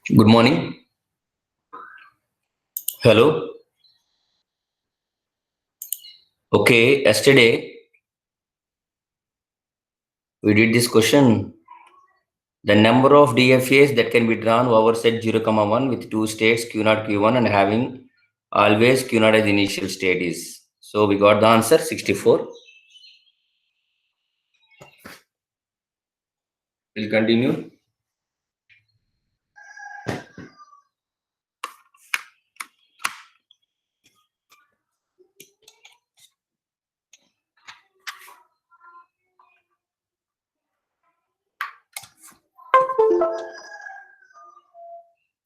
Good morning. Hello. Okay, yesterday we did this question. The number of DFAs that can be drawn over set 0, 1 with two states Q0, Q1 and having always Q0 as initial state is. So we got the answer 64. We'll continue.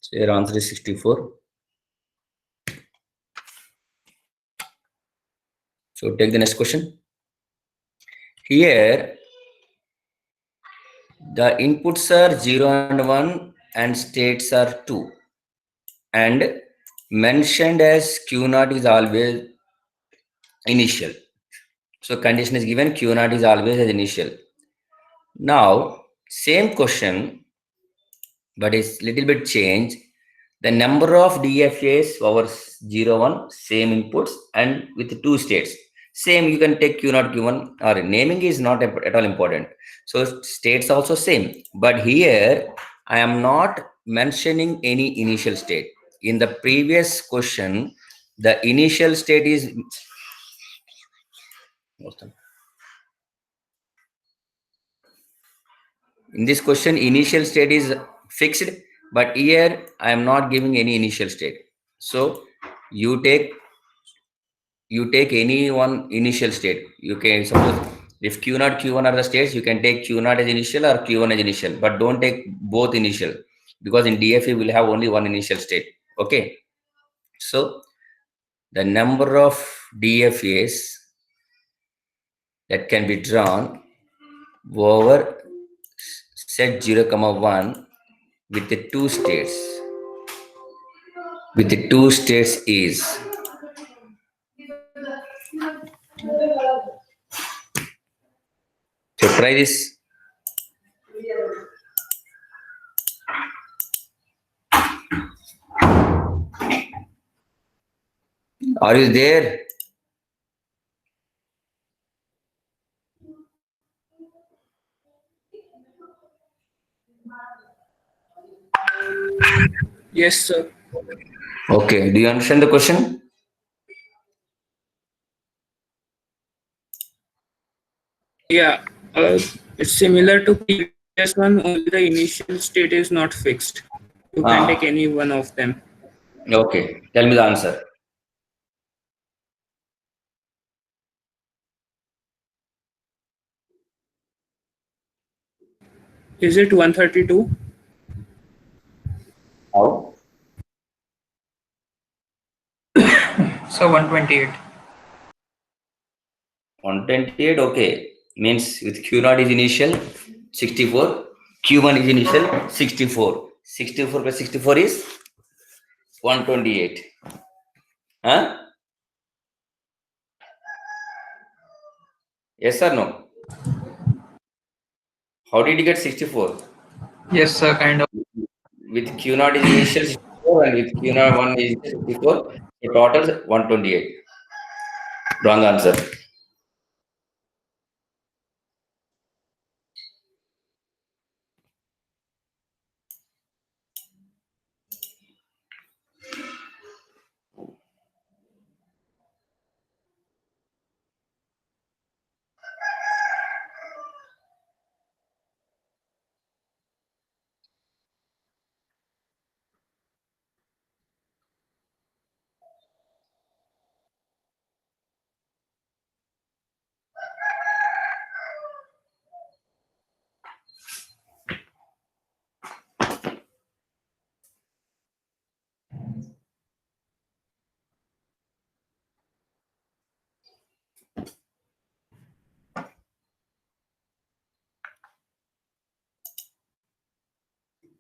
So your answer is 64. So take the next question. Here the inputs are 0 and 1 and states are 2 and mentioned as Q0 is always initial. So condition is given Q0 is always as initial. Now same question, but it's little bit changed. The number of DFAs over 0, 1, same inputs and with two states. Same, you can take Q0, Q1 or naming is not at all important. So states also same. But here I am not mentioning any initial state. In the previous question, the initial state is in this question, initial state is fixed, but here I am not giving any initial state. So you take any one initial state. You can suppose if Q0, Q1 are the states, you can take Q0 as initial or Q1 as initial, but don't take both initial because in DFA we'll have only one initial state. Okay. So the number of DFAs that can be drawn over set 0, 1 with the two states is so try this. Are you there? Yes, sir. Okay. Do you understand the question? Yeah, it's similar to previous one, only the initial state is not fixed. You can take Ah, any one of them. okay. Tell me the answer. Is it 132? How? So 128. 128. Okay. Means with Q0 is initial 64, Q1 is initial 64. 64 plus 64 is 128. Huh? Yes or no? How did you get 64? Yes, sir, kind of. With Q0 is initial 64 and with Q0 1 is 64. So total 128. Wrong answer.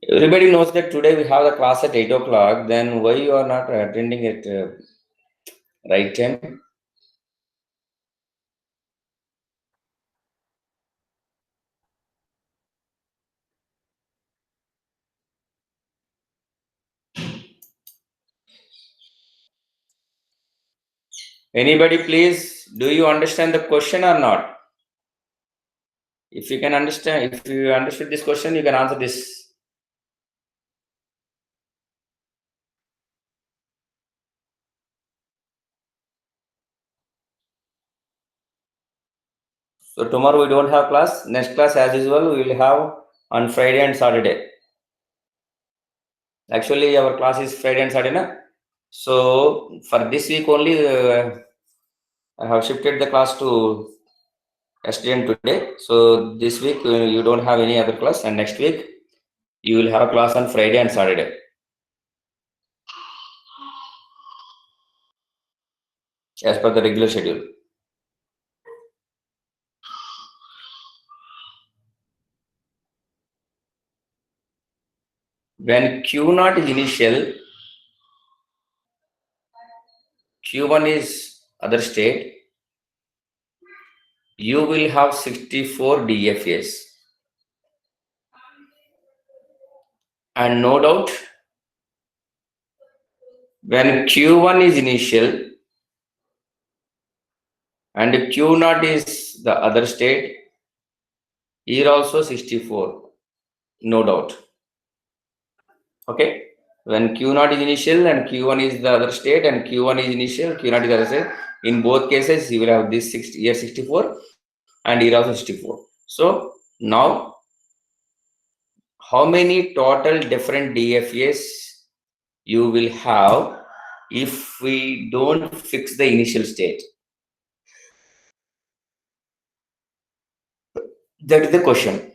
Everybody knows that today we have the class at 8 o'clock. Then why you are not attending at right time? Anybody, please, do you understand the question or not? If you can understand, if you understood this question, you can answer this. So tomorrow we don't have class. Next class, as usual, we will have on Friday and Saturday. Actually, our class is Friday and Saturday, na? So for this week only, I have shifted the class to yesterday and today. So this week you don't have any other class, and next week you will have a class on Friday and Saturday. As per the regular schedule. When Q0 is initial, Q1 is other state, you will have 64 DFAs. And no doubt, when Q1 is initial and Q0 is the other state, here also 64, no doubt. Okay, when Q0 is initial and Q1 is the other state and Q1 is initial, Q0 is the other state, in both cases you will have this here 64 and here also 64. So now, how many total different DFAs you will have if we don't fix the initial state? That is the question.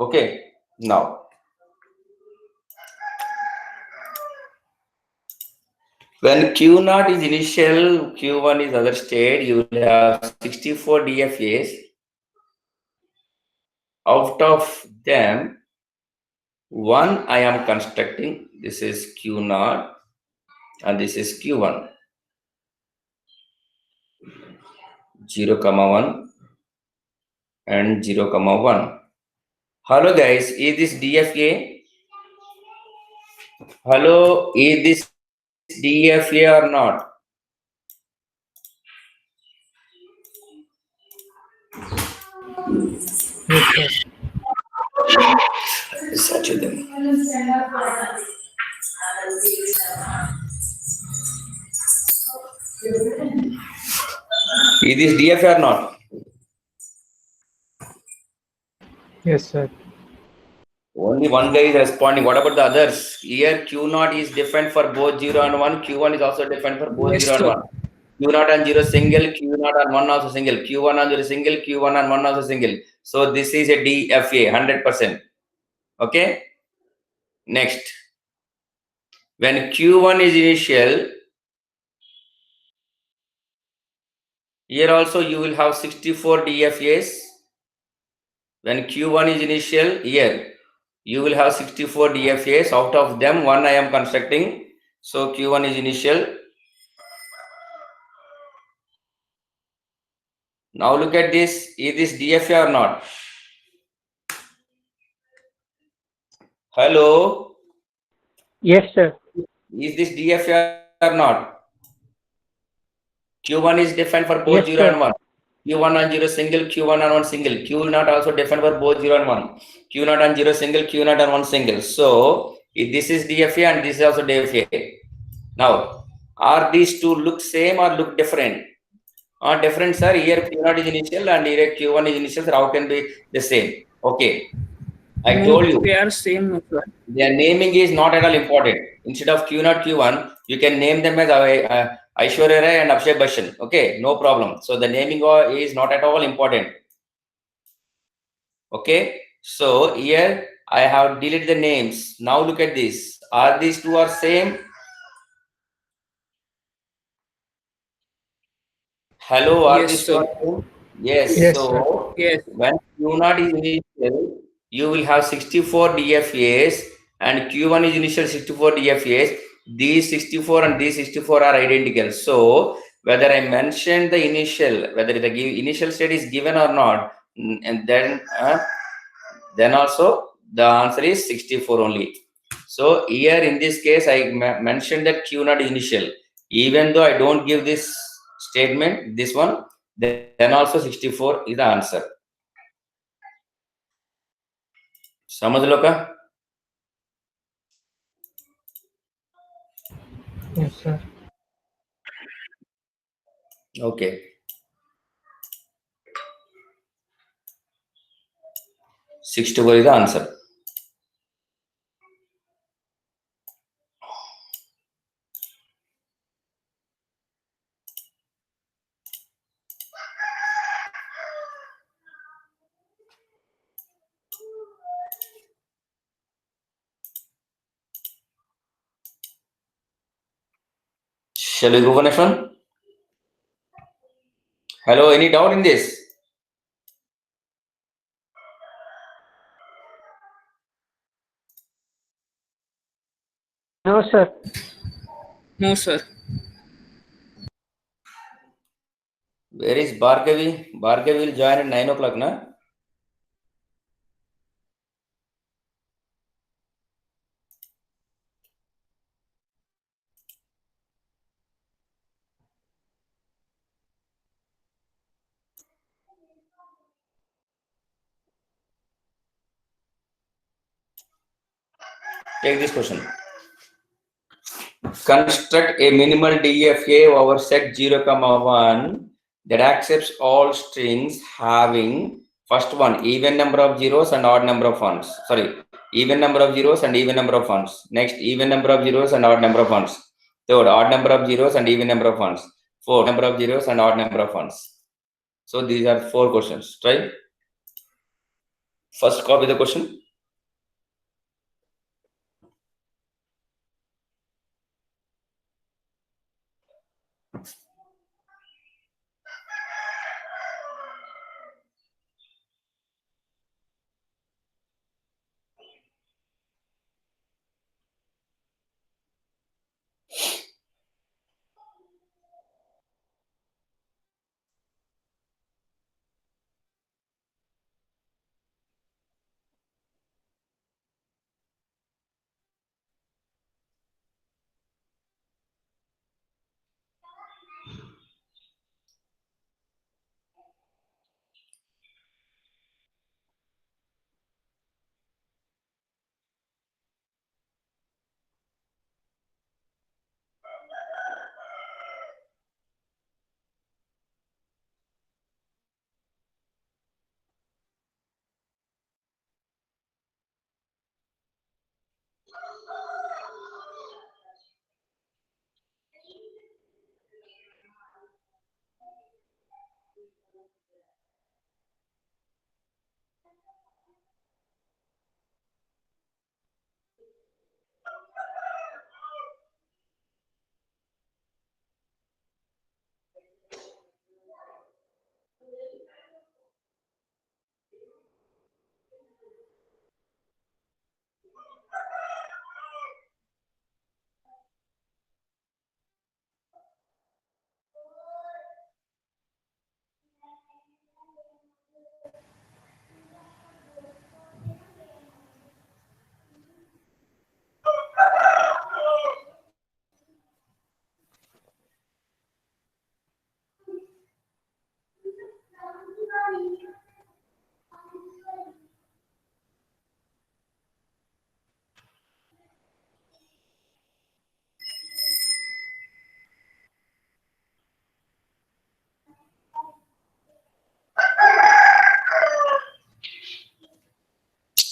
Okay, now when Q0 is initial, Q1 is other state, you will have 64 DFAs. Out of them, one I am constructing. This is Q0 and this is Q1. 0, 1 and 0, 1. Hello guys, is this DFA? Hello, is this DFA or not? Yes, sir. Such a thing. Is this DFA or not? Yes, sir. Only one guy is responding. What about the others? Here Q0 is different for both 0 and 1. Q1 is also different for both Yes, 0 and sir. 1. Q0 and 0 single, Q0 and 1 also single, Q1 and 0 single, Q1 and 1 also single. So this is a DFA, 100%. Okay. Next, when Q1 is initial, here also you will have 64 DFAs. When Q1 is initial, here you will have 64 DFAs. Out of them, one I am constructing. So Q1 is initial. Now look at this. Is this DFA or not? Hello. Yes, sir. Is this DFA or not? Q1 is different for both Yes, 0 sir. and 1. Q1 and 0 single, Q1 and 1 single. Q0 also different for both 0 and 1. Q0 and 0 single, Q0 and 1 single. So if this is DFA and this is also DFA. Now, are these two look same or look different? Different, sir. Here Q0 is initial and here Q1 is initial. So how can be the same? Okay. I told you. They are same, sir. Their naming is not at all important. Instead of Q0, Q1, you can name them as Aishwarya Rai and Akshay Bachchan. Okay, no problem. So the naming is not at all important. Okay, so here I have deleted the names. Now look at this. Are these two are same? Hello, are Yes, these two sir. are same? Yes. Yes, So sir. Yes. when Q0 is initial, you will have 64 DFAs and Q1 is initial 64 DFAs. These 64 and these 64 are identical. So whether I mentioned the initial, whether the initial state is given or not, and then also the answer is 64 only. So here in this case, I mentioned that Q naught initial. Even though I don't give this statement, this one, then also 64 is the answer. समझ लो का? Yes, sir. Okay. 64 is the answer. Shall we go for next one? Hello, any doubt in this? No, sir. No, sir. Where is Bhargavi? Bhargavi will join at 9 o'clock, na? Take this question. Construct a minimal DFA over set 0, 1 that accepts all strings having first one even number of zeros and odd number of ones. Sorry, even number of zeros and even number of ones. Next, even number of zeros and odd number of ones. Third, odd number of zeros and even number of ones. Fourth, number of zeros and odd number of ones. So these are 4 questions. Try. First, copy the question.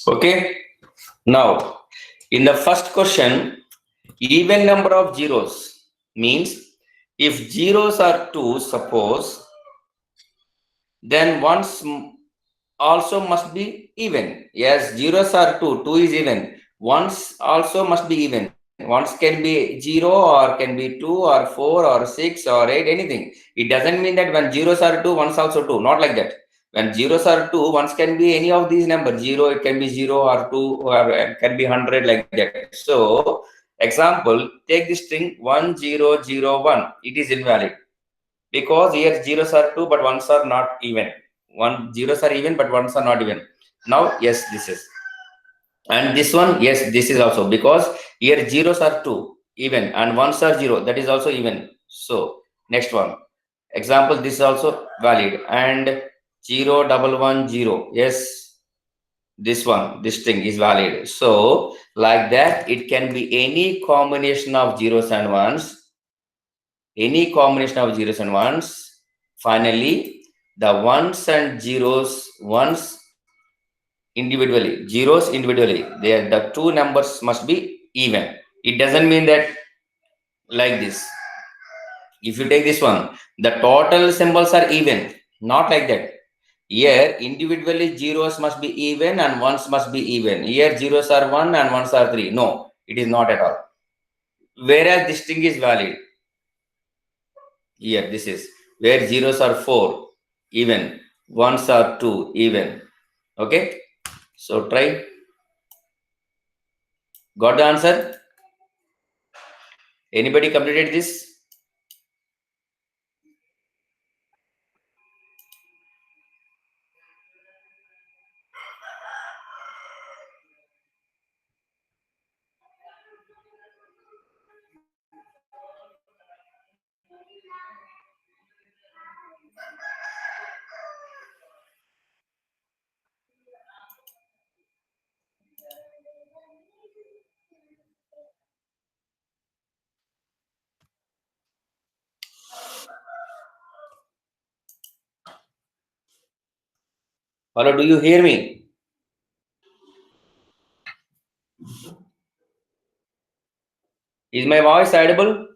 Okay. Now, in the first question, even number of zeros means if zeros are 2, suppose, then ones also must be even. Yes, zeros are 2, 2 is even. Ones also must be even. Ones can be 0 or can be 2 or 4 or 6 or 8, anything. It doesn't mean that when zeros are 2, ones also 2. Not like that. When zeros are 2, ones can be any of these numbers. 0, it can be 0 or 2 or it can be 100 like that. So, example, take the string 1001. It is invalid because here zeros are 2 but ones are not even. Zeros are even but ones are not even. Now, yes, this is. And this one, yes, this is also because here zeros are 2 even and ones are 0. That is also even. So next one. Example, this is also valid. And 0 1 1 0. Yes, this one, this string is valid. So like that, it can be any combination of zeros and ones. Any combination of zeros and ones. Finally, the ones and zeros, ones individually, zeros individually, they the two numbers must be even. It doesn't mean that like this. If you take this one, the total symbols are even, not like that. Here individually zeros must be even and ones must be even. Here zeros are 1 and ones are 3. No, it is not at all. Whereas this thing is valid. Here this is where zeros are 4 even, ones are 2 even. Okay, so try. Got the answer? Anybody completed this? Hello, do you hear me? Is my voice audible?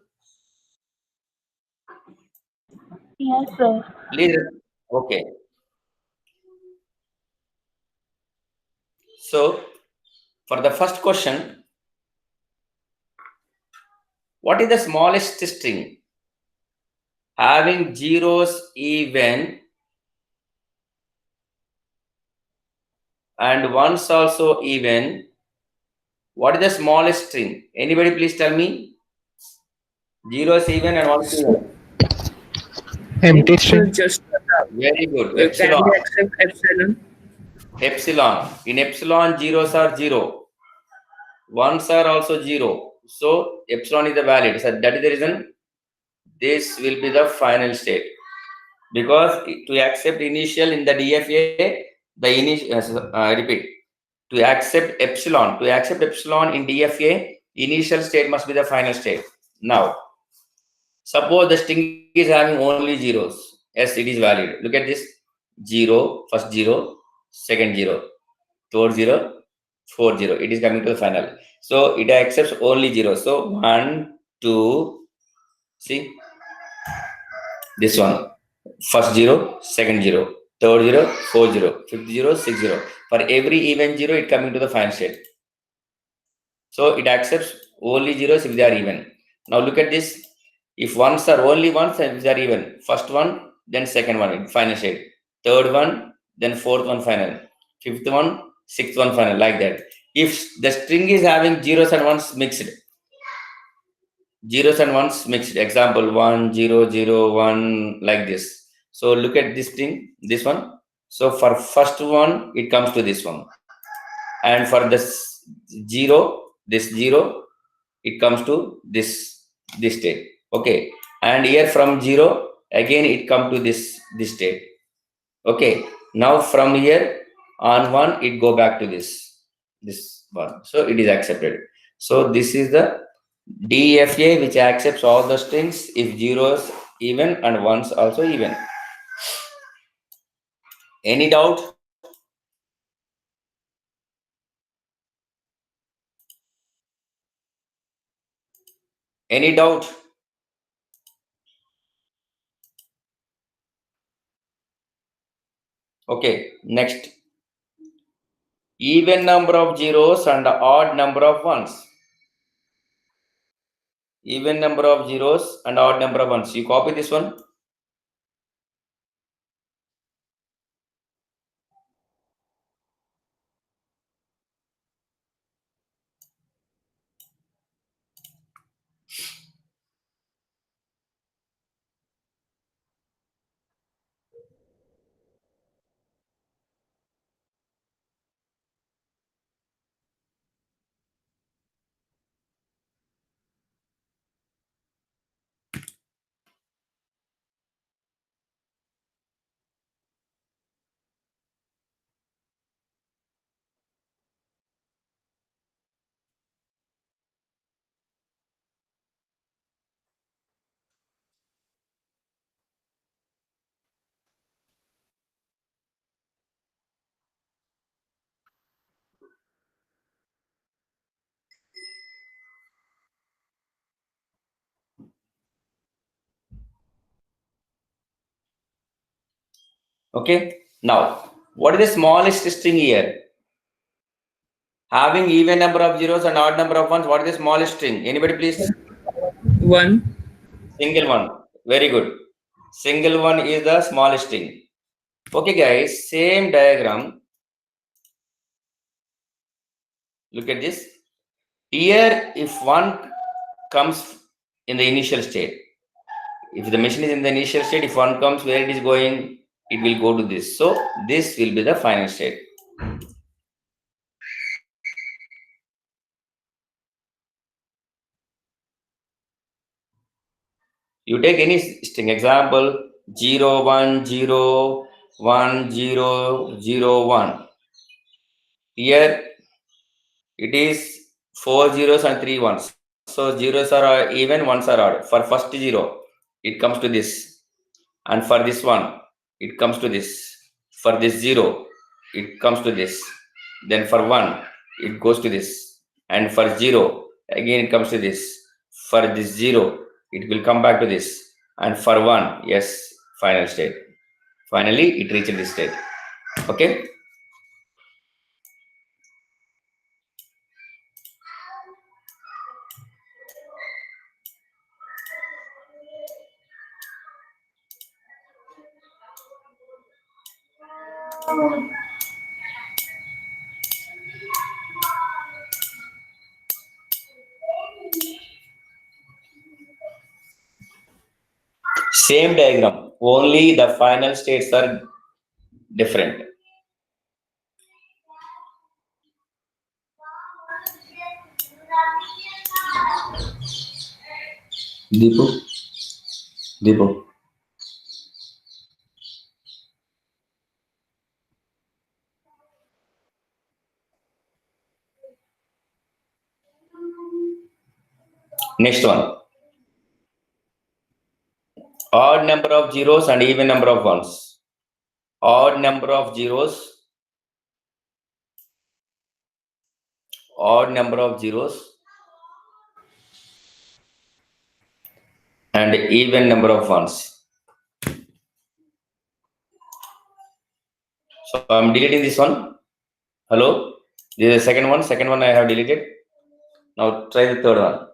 Yes, sir. Please. Okay. So, for the first question, what is the smallest string having zeros even and ones also even? What is the smallest string? Anybody please tell me? Zeros even and ones even. It Empty will string. just Very good. can Epsilon. we accept epsilon? Epsilon. In epsilon, zeros are 0. Ones are also 0. So, epsilon is the valid. So, that is the reason this will be the final state. Because to accept initial in the DFA, the initial, I repeat, to accept epsilon in DFA, initial state must be the final state. Now, suppose the string is having only zeros. Yes, it is valid. Look at this: 0, first 0, second 0, third 0, fourth 0. It is coming to the final. So it accepts only zeros. So 1, 2, see this one. First 0, second 0, third 0, fourth 0, fifth 0, sixth 0. For every even 0, it coming to the final state. So it accepts only zeros if they are even. Now look at this. If ones are only ones and if they are even, first one, then second one in final state. Third one, then fourth one final. Fifth one, sixth one final, like that. If the string is having zeros and ones mixed, zeros and ones mixed, example 1 0 0 1, like this. So look at this thing, this one. So for first one it comes to this one, and for this 0, this 0, it comes to this state. Okay, and here from 0 again it come to this state. Okay, now from here on 1 it go back to this one. So it is accepted. So this is the DFA, which accepts all the strings if zeros even and ones also even. Any doubt? Any doubt? Okay, next. Even number of zeros and odd number of ones. Even number of zeros and odd number of ones. You copy this one. Okay. Now, what is the smallest string here? Having even number of zeros and odd number of ones, what is the smallest string? Anybody please? 1. Single one. Very good. Single one is the smallest string. Okay guys, same diagram. Look at this. Here, if one comes in the initial state, if the machine is in the initial state, if one comes where it is going, it will go to this. So this will be the final state. You take any string, example 0 1 0 1 0 0 1. Here it is 4 zeros and 3 ones. So zeros are even, ones are odd. For first 0, it comes to this, and for this one, it comes to this. For this 0, it comes to this. Then for 1, it goes to this, and for 0, again it comes to this. For this 0, it will come back to this, and for 1, yes, final state. Finally, it reaches this state. Okay. Same diagram, only the final states are different. Deepu. Next one. Odd number of zeros and even number of ones. Odd number of zeros, and even number of ones. So I'm deleting this one. Hello, this is the second one. Second one I have deleted. Now try the third one.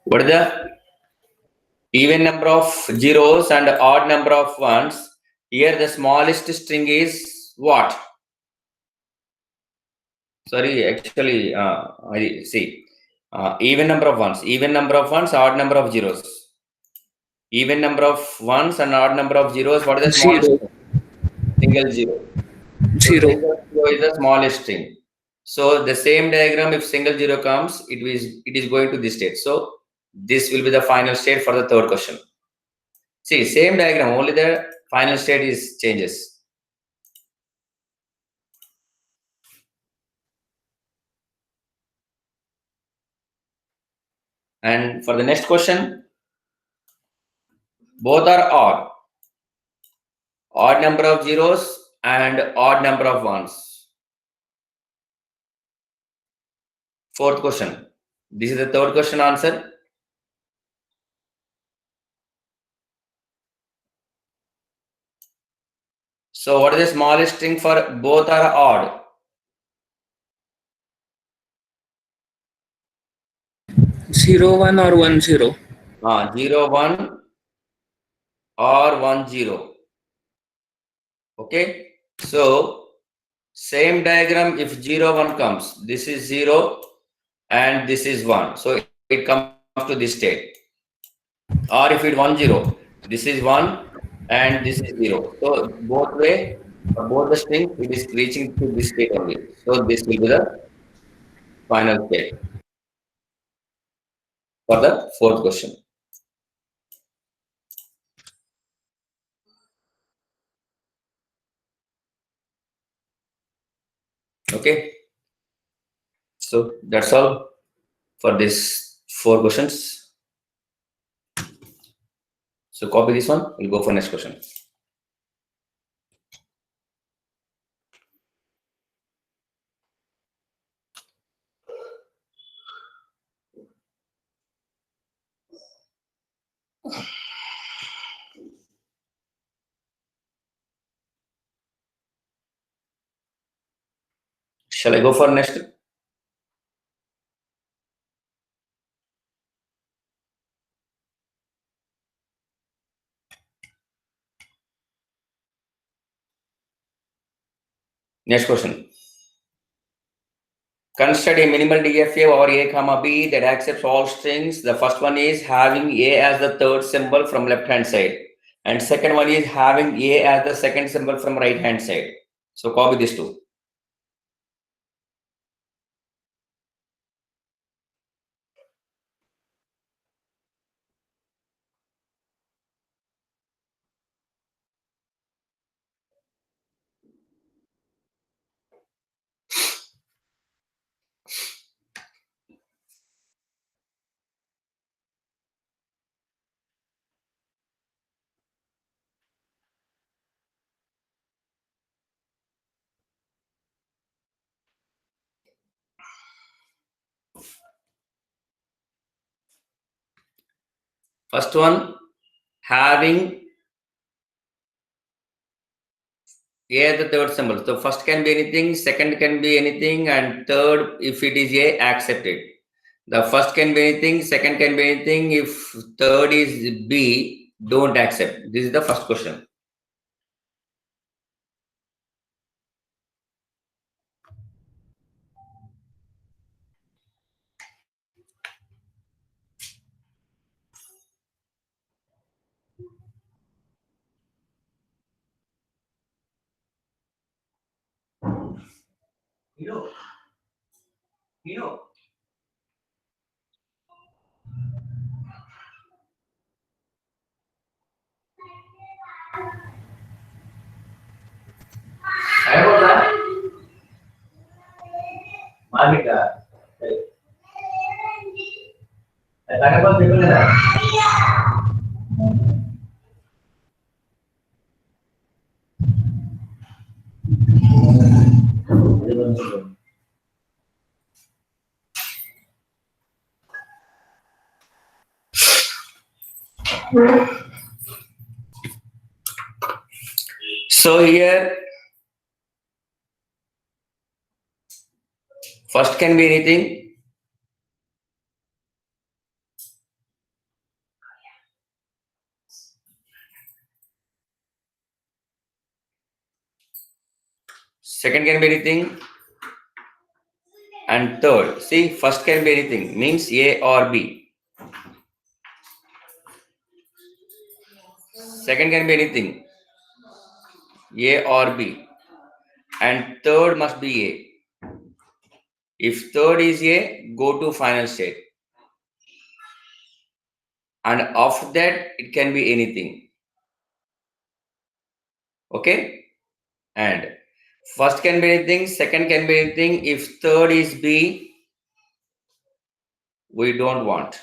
What is the even number of zeros and odd number of ones? Here the smallest string is what? Sorry, actually, I see. Even number of ones, odd number of zeros. Even number of ones and odd number of zeros. What is the smallest? 0. Single zero. Zero. Single zero is the smallest string. So the same diagram, if single zero comes, it is going to this state. So this will be the final state for the third question. See, same diagram, only the final state is changes. And for the next question, both are odd number of zeros and odd number of ones. Fourth question. This is the third question answer. So what is the smallest string for both are odd? 0, 1 or 1, 0. 0, 1 or 1, 0. Okay. So same diagram, if 0, 1 comes, this is 0 and this is 1. So it comes to this state. Or if it 1, 0, this is 1 and this is 0. So both way, for both the strings, it is reaching to this state only. So this will be the final state for the fourth question. Okay. So that's all for this 4 questions. So copy this one. We'll go for next question. Shall I go for next? Next question. Construct a minimal DFA over A comma B that accepts all strings. The first one is having A as the third symbol from left hand side. And second one is having A as the second symbol from right hand side. So copy these two. First one, having A as the third symbol. So first can be anything, second can be anything, and third, if it is A, accept it. The first can be anything, second can be anything. If third is B, don't accept. This is the first question. You know. I was that. Monica. I was people that. So here, first can be anything. Second can be anything. And third, see, first can be anything, means A or B. Second can be anything, A or B. and third must be A. If third is A, go to final state. And after that, it can be anything. Okay? And first can be anything, second can be anything. If third is B, we don't want.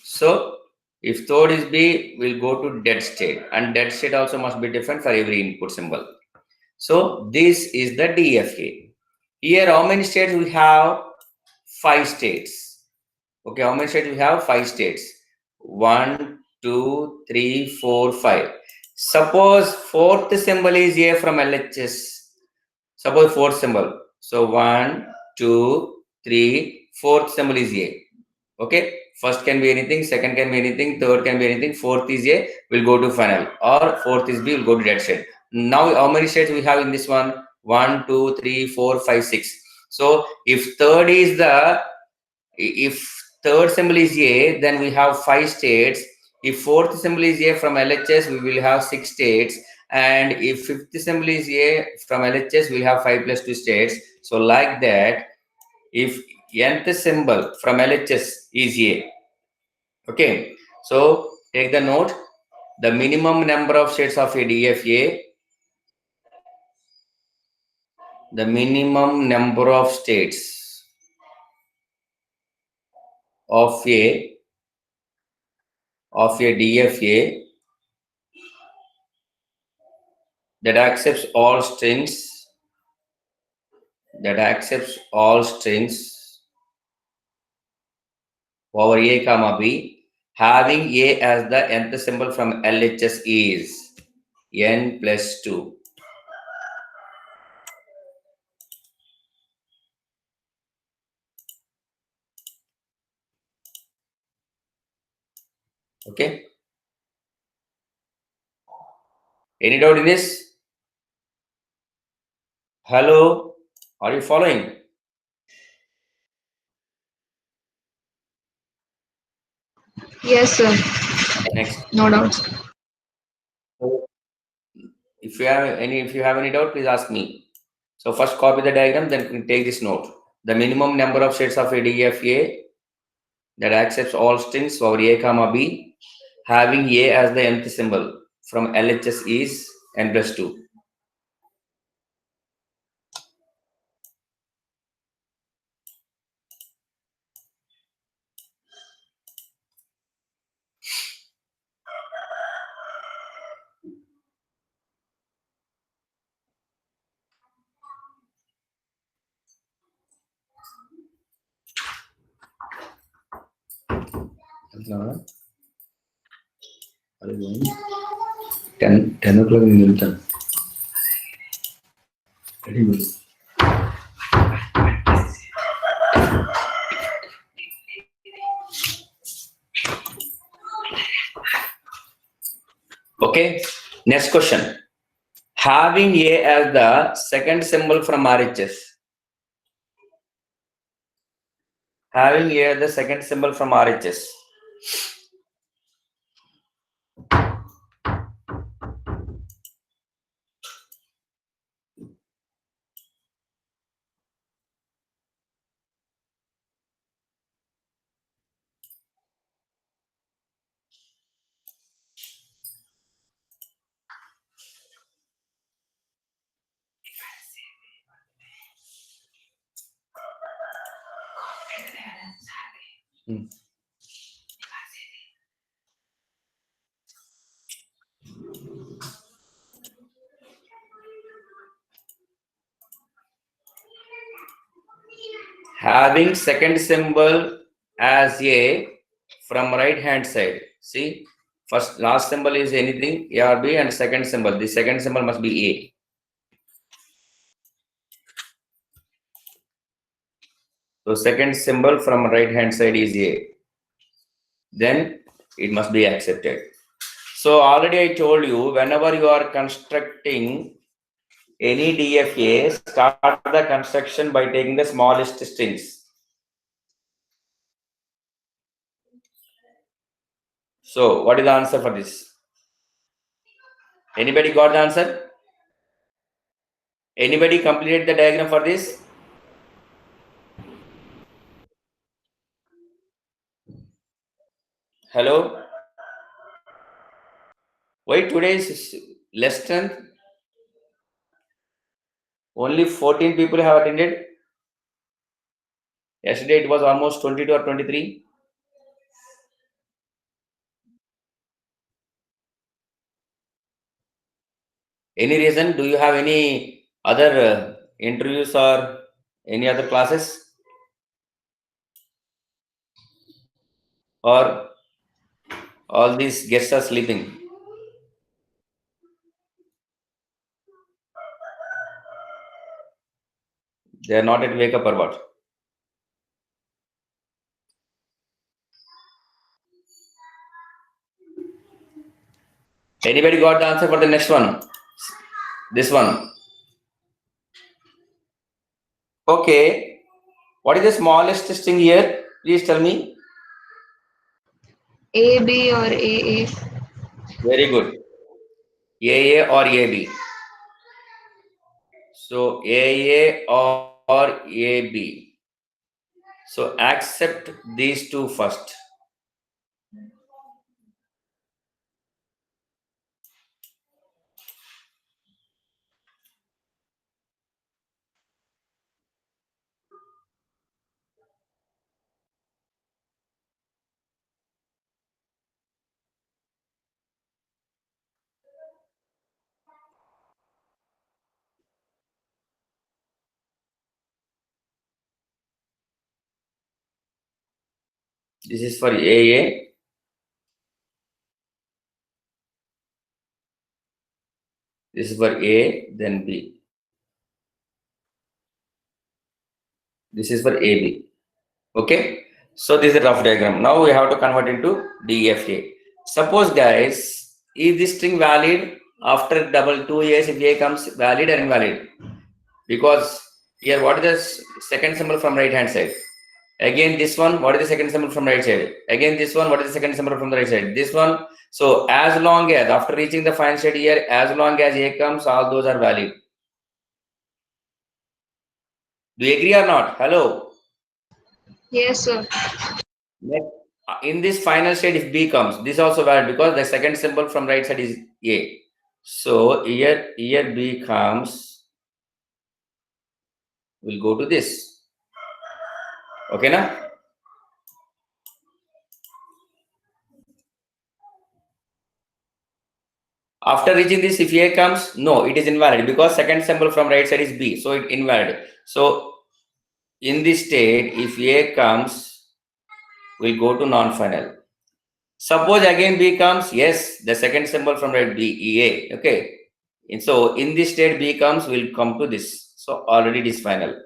So, if third is B, we'll go to dead state. And dead state also must be different for every input symbol. So, this is the DFA. Here, how many states we have? 5 states. Okay, how many states we have? 5 states. 1, 2, 3, 4, 5. Suppose fourth symbol is A from LHS. Suppose fourth symbol. So 1, 2, 3, fourth symbol is A. Okay, first can be anything, second can be anything, third can be anything, fourth is A, will go to final, or fourth is B, will go to dead state. Now, how many states we have in this one? 1, 2, 3, 4, 5, 6. So, if third symbol is A, then we have 5 states. If fourth symbol is A from LHS, we will have 6 states. And if fifth symbol is A from LHS, we will have 5 plus 2 states. So, like that, if nth symbol from LHS is A. Okay, so take the note. The minimum number of states of a DFA, the minimum number of states of a DFA that accepts all strings over A comma B, having A as the nth symbol from LHS is n plus 2. Okay. Any doubt in this? Hello, are you following? Yes, sir. Next. No doubts. If you have any doubt, please ask me. So first copy the diagram, then take this note. The minimum number of states of a DFA that accepts all strings over A comma B, having A as the nth symbol from LHS is n plus 2. Ten o'clock in Milton. Okay, next question. Having A as the second symbol from RHS. Having A as the second symbol from RHS. Having second symbol as A from right hand side. See, last symbol is anything, A or B, and second symbol. The second symbol must be A. So second symbol from right hand side is A. Then it must be accepted. So already I told you, whenever you are constructing any DFA, start the construction by taking the smallest strings. So what is the answer for this? Anybody got the answer? Anybody completed the diagram for this? Hello? Why today is less strength? Only 14 people have attended. Yesterday it was almost 22 or 23. Any reason? Do you have any other interviews or any other classes? Or all these guests are sleeping? They are not at wake up or what? Anybody got the answer for the next one? This one. Okay. What is the smallest string here? Please tell me. AB or AA. Very good. AA or AB. So AA or AB. So accept these two first. This is for AA. This is for A, then B. This is for AB. Okay. So this is a rough diagram. Now we have to convert into DFA. Suppose guys, is this string valid after double 2 years if A comes valid or invalid? Because here what is the second symbol from right hand side? Again this one, what is the second symbol from right side? Again this one, what is the second symbol from the right side? This one. So as long as after reaching the final state here, as long as A comes, all those are valid. Do you agree or not? Hello. Yes, sir. Next, in this final state, if B comes, this also valid because the second symbol from right side is A. So here B comes, we'll go to this. Okay, now? After reaching this, if A comes, no, it is invalid because second symbol from right side is B, so it invalid. So in this state, if A comes, we'll go to non-final. Suppose again B comes, yes, the second symbol from right B, EA, okay. And so in this state B comes, we'll come to this. So already it is final.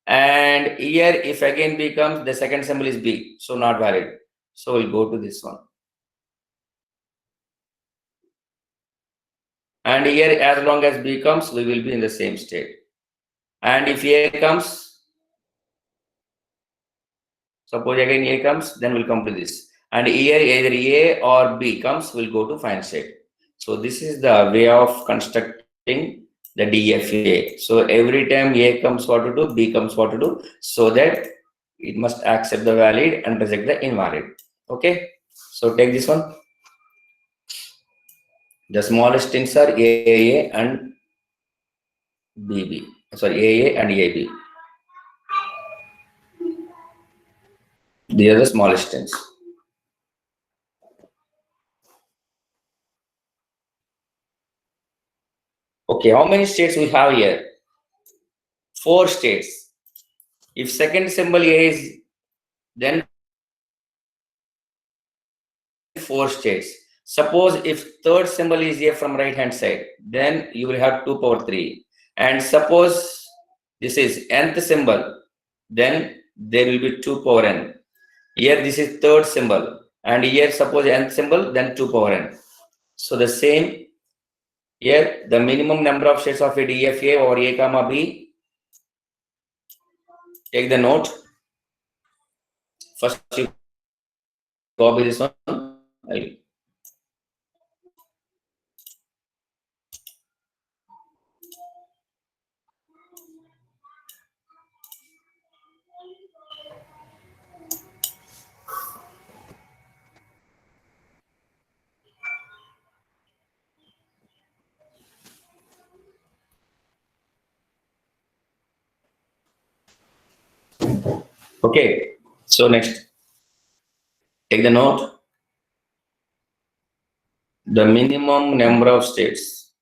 And here if again B comes, the second symbol is B, so not valid. So we'll go to this one. And here as long as B comes, we will be in the same state. And if A comes, suppose again A comes, then we'll come to this. And here either A or B comes, we'll go to final state. So this is the way of constructing the DFA. So every time A comes what to do, B comes what to do, so that it must accept the valid and reject the invalid. Okay. So take this one. The smallest strings are AA and BB. Sorry, AA and AB. These are the smallest strings. Okay, how many states we have here? 4 states. If second symbol A is, then 4 states. Suppose if third symbol is here from right hand side, then you will have 2 power 3. And suppose this is nth symbol, then there will be 2 power n. Here this is third symbol, and here suppose nth symbol, then 2 power n. So the same here, the minimum number of states of a DFA over A comma B. Take the note. First you copy this one. Okay. So next, take the note. The minimum number of states.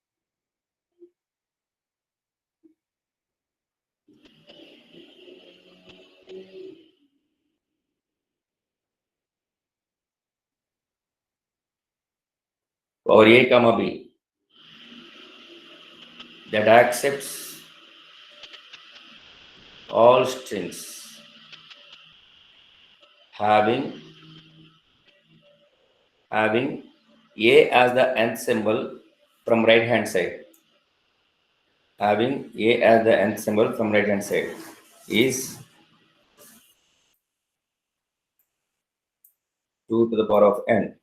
Or A comma B that accepts all strings having A as the nth symbol from right hand side. Having A as the nth symbol from right hand side is 2 to the power of n.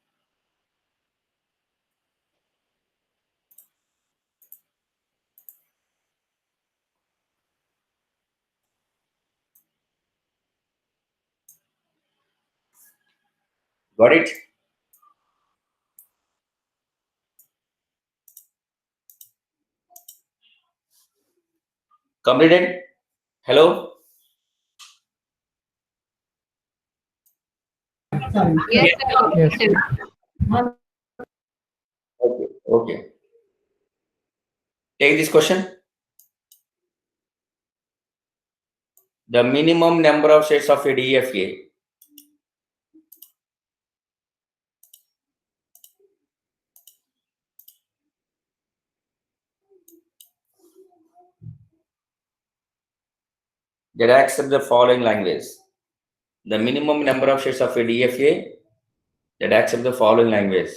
Got it? Completed? Hello? Yes, sir. Completed. Okay. Okay. Take this question. The minimum number of states of a DFA that accept the following language. The minimum number of states of a DFA that accept the following language.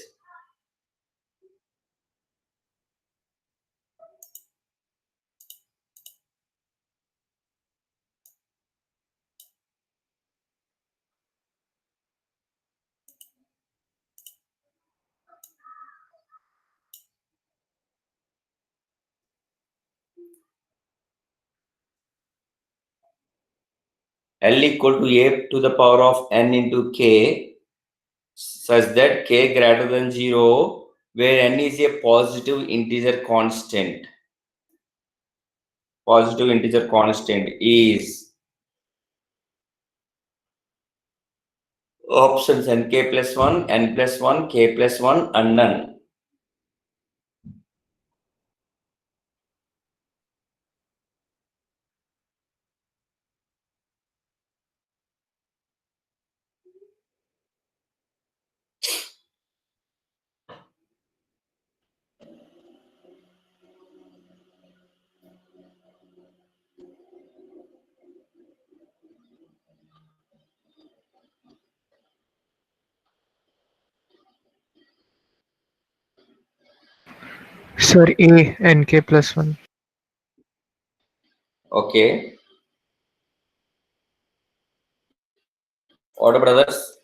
L equal to A to the power of n into k such that k greater than 0 where n is a positive integer constant. Positive integer constant is options nk plus 1, n plus 1, k plus 1 and none. Sir, A and K plus 1. Okay. Order brothers.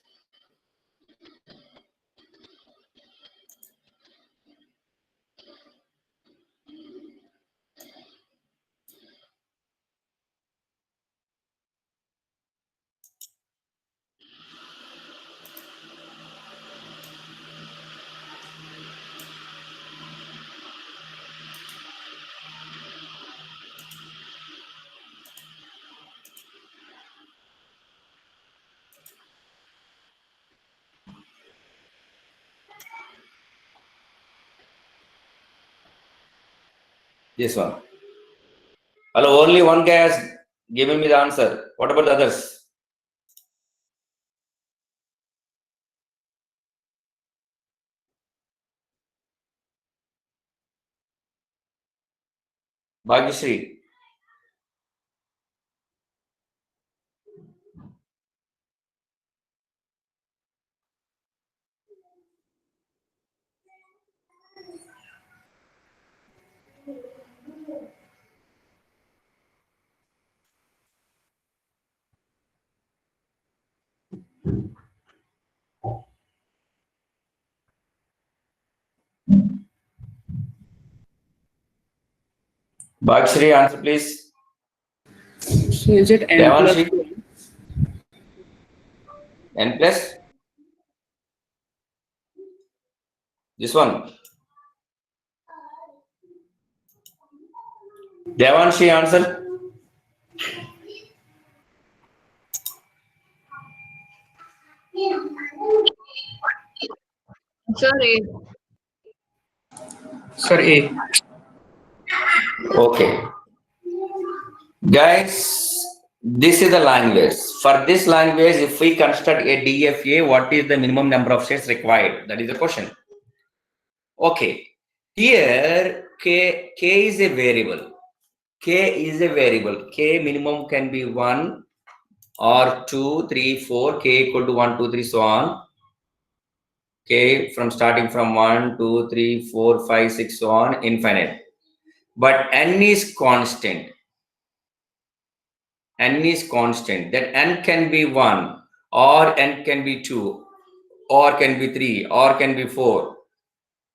This one. Hello, only one guy has given me the answer. What about the others? Bhagyashree. Bhagyashree, answer please. So is it n plus Devanshi, 1? n plus. This one. Devanshi, answer. Sir, A. Sir, A. Okay. Guys, this is the language. For this language, if we construct a DFA, what is the minimum number of states required? That is the question. Okay. Here, K is a variable. K is a variable. K minimum can be 1 or 2, 3, 4. K equal to 1, 2, 3, so on. K from starting from 1, 2, 3, 4, 5, 6, so on, infinite. But N is constant. N is constant. That N can be 1 or N can be 2 or can be 3 or can be 4.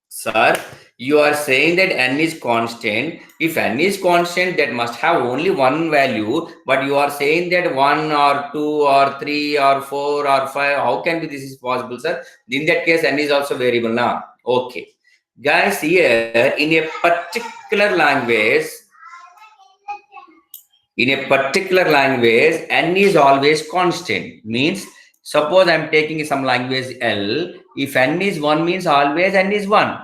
Sir, you are saying that N is constant. If N is constant, that must have only one value, but you are saying that 1 or 2 or 3 or 4 or 5. How can be this is possible, sir? In that case, N is also variable now. Okay. Guys, here in a particular language, N is always constant. Means, suppose I am taking some language L. If N is 1 means always N is 1.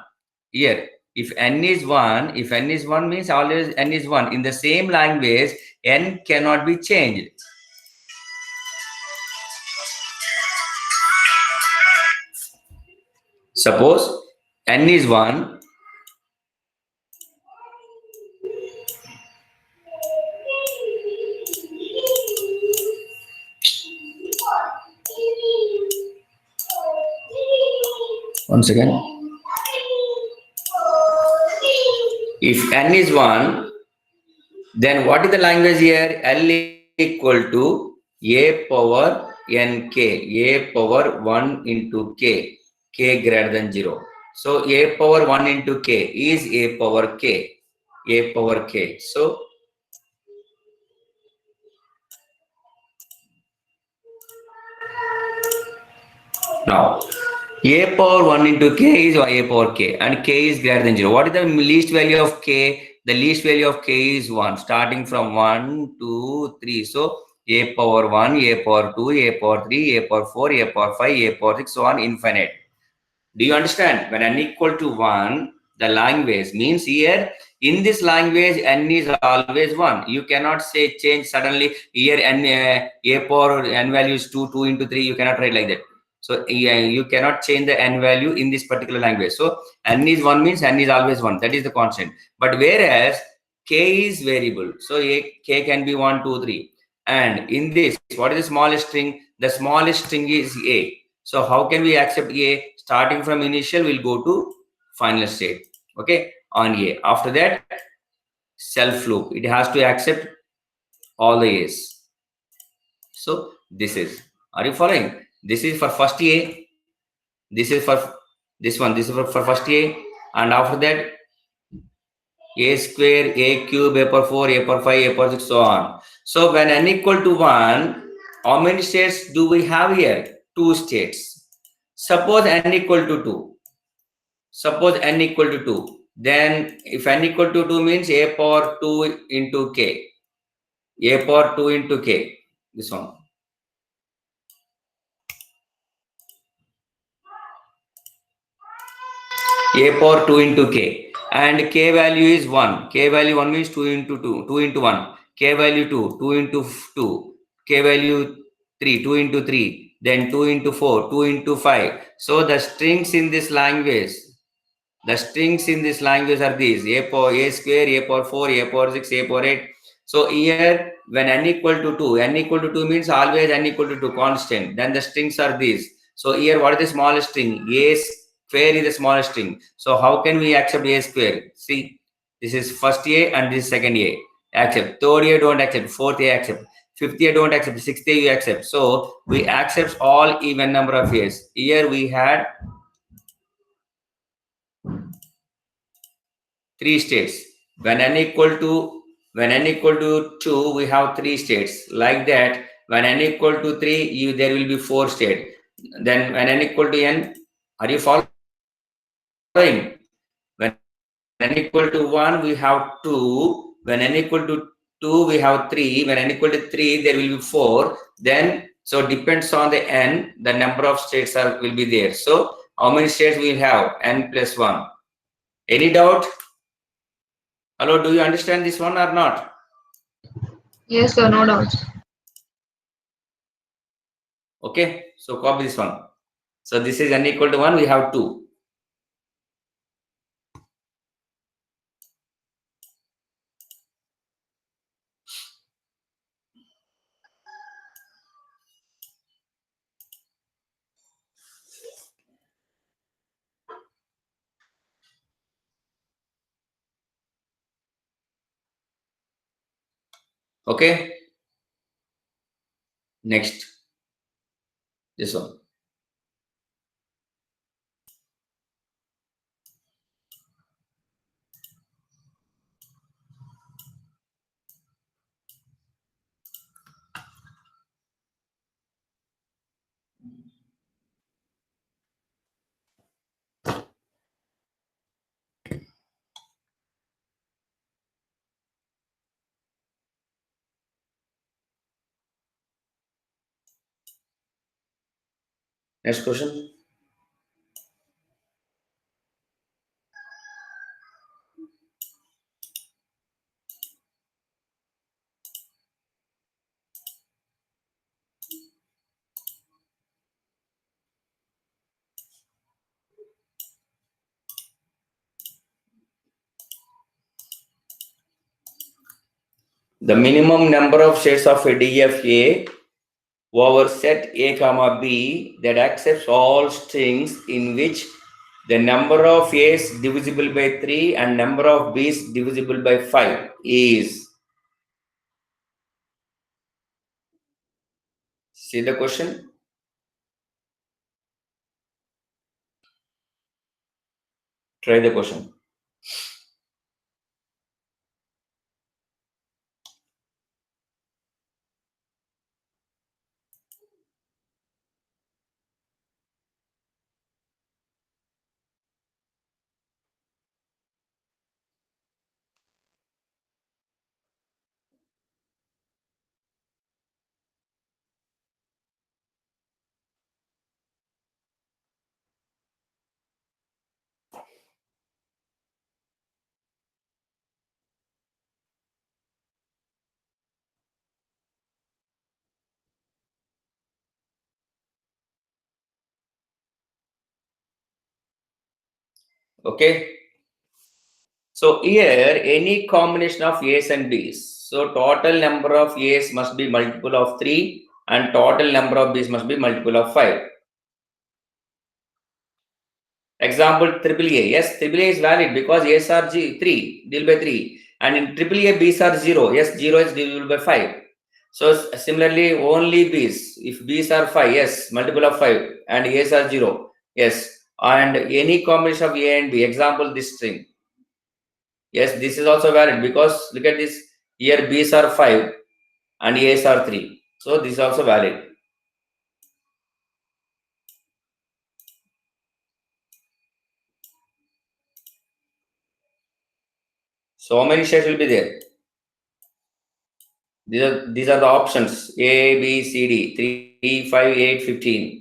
Here, if N is 1 means always N is 1. In the same language, N cannot be changed. Suppose N is 1. Once again, if N is 1, then what is the language here? L equal to A power Nk, A power 1 into K, K greater than 0. So A power 1 into K is A power K, A power K. So now A power 1 into K is A power K and K is greater than 0. What is the least value of K? The least value of K is 1, starting from 1, 2, 3. So A power 1, A power 2, A power 3, A power 4, A power 5, A power 6, so on, infinite. Do you understand? When N equal to 1, the language means here, in this language, N is always 1. You cannot say change suddenly. Here, N, A power N value is 2, 2 into 3. You cannot write like that. So you cannot change the N value in this particular language. So N is 1 means N is always 1. That is the constant. But whereas K is variable. So K can be 1, 2, 3. And in this, what is the smallest string? The smallest string is A. So how can we accept A? Starting from initial, we'll go to final state. Okay, on A. After that, self loop. It has to accept all the A's. So this is. Are you following? This is for first A. This is for this one. This is for first A. And after that, A square, A cube, A power 4, A power 5, A power 6, so on. So when N equal to 1, how many states do we have here? 2 states. Suppose N equal to 2. Suppose N equal to 2. Then if N equal to 2 means A power 2 into K. A power 2 into K. This one. A power 2 into K. And K value is 1. K value 1 means 2 into 2. 2 into 1. K value 2. 2 into 2. K value 3. 2 into 3. Then 2 into 4. 2 into 5. So the strings in this language. The strings in this language are these: A power A square, A power 4, A power 6, A power 8. So here, when N equal to 2, N equal to 2 means always N equal to 2 constant. Then the strings are these. So here, what is the smallest string? A square is the smallest string. So how can we accept A square? See, this is first A and this is second A. Accept. Third A don't accept. Fourth A accept. Fifth A don't accept. Sixth A you accept. So we accept all even number of A's. Here we had 3 states. When N equal to 2, we have 3 states. Like that, when N equal to 3, there will be 4 states. Then when N equal to N, are you following? When N equal to 1, we have 2. When N equal to 2, we have 3. When N equal to 3, there will be 4. Then, so depends on the N, the number of states will be there. So How many states we will have? N plus 1. Any doubt? Hello, do you understand this one or not? Yes, sir. No doubts. Okay, so copy this one. So this is n equal to 1, we have 2. Okay, next, this one. Next question. The minimum number of shades of a DFA over set A comma B that accepts all strings in which the number of A's divisible by 3 and number of B's divisible by 5 is. See the question? Try the question. Okay. So here any combination of A's and B's. So total number of A's must be multiple of 3 and total number of B's must be multiple of 5. Example triple A. Yes, triple A is valid because A's are 3, divisible by 3. And in triple A, B's are 0. Yes, 0 is divisible by 5. So similarly, only B's. If B's are 5, yes, multiple of 5. And A's are 0. Yes. And any combination of A and B. Example, this string. Yes, this is also valid because look at this. Here B's are 5 and A's are 3. So this is also valid. So how many states will be there? These are the options A, B, C, D 3, 5, 8, 15.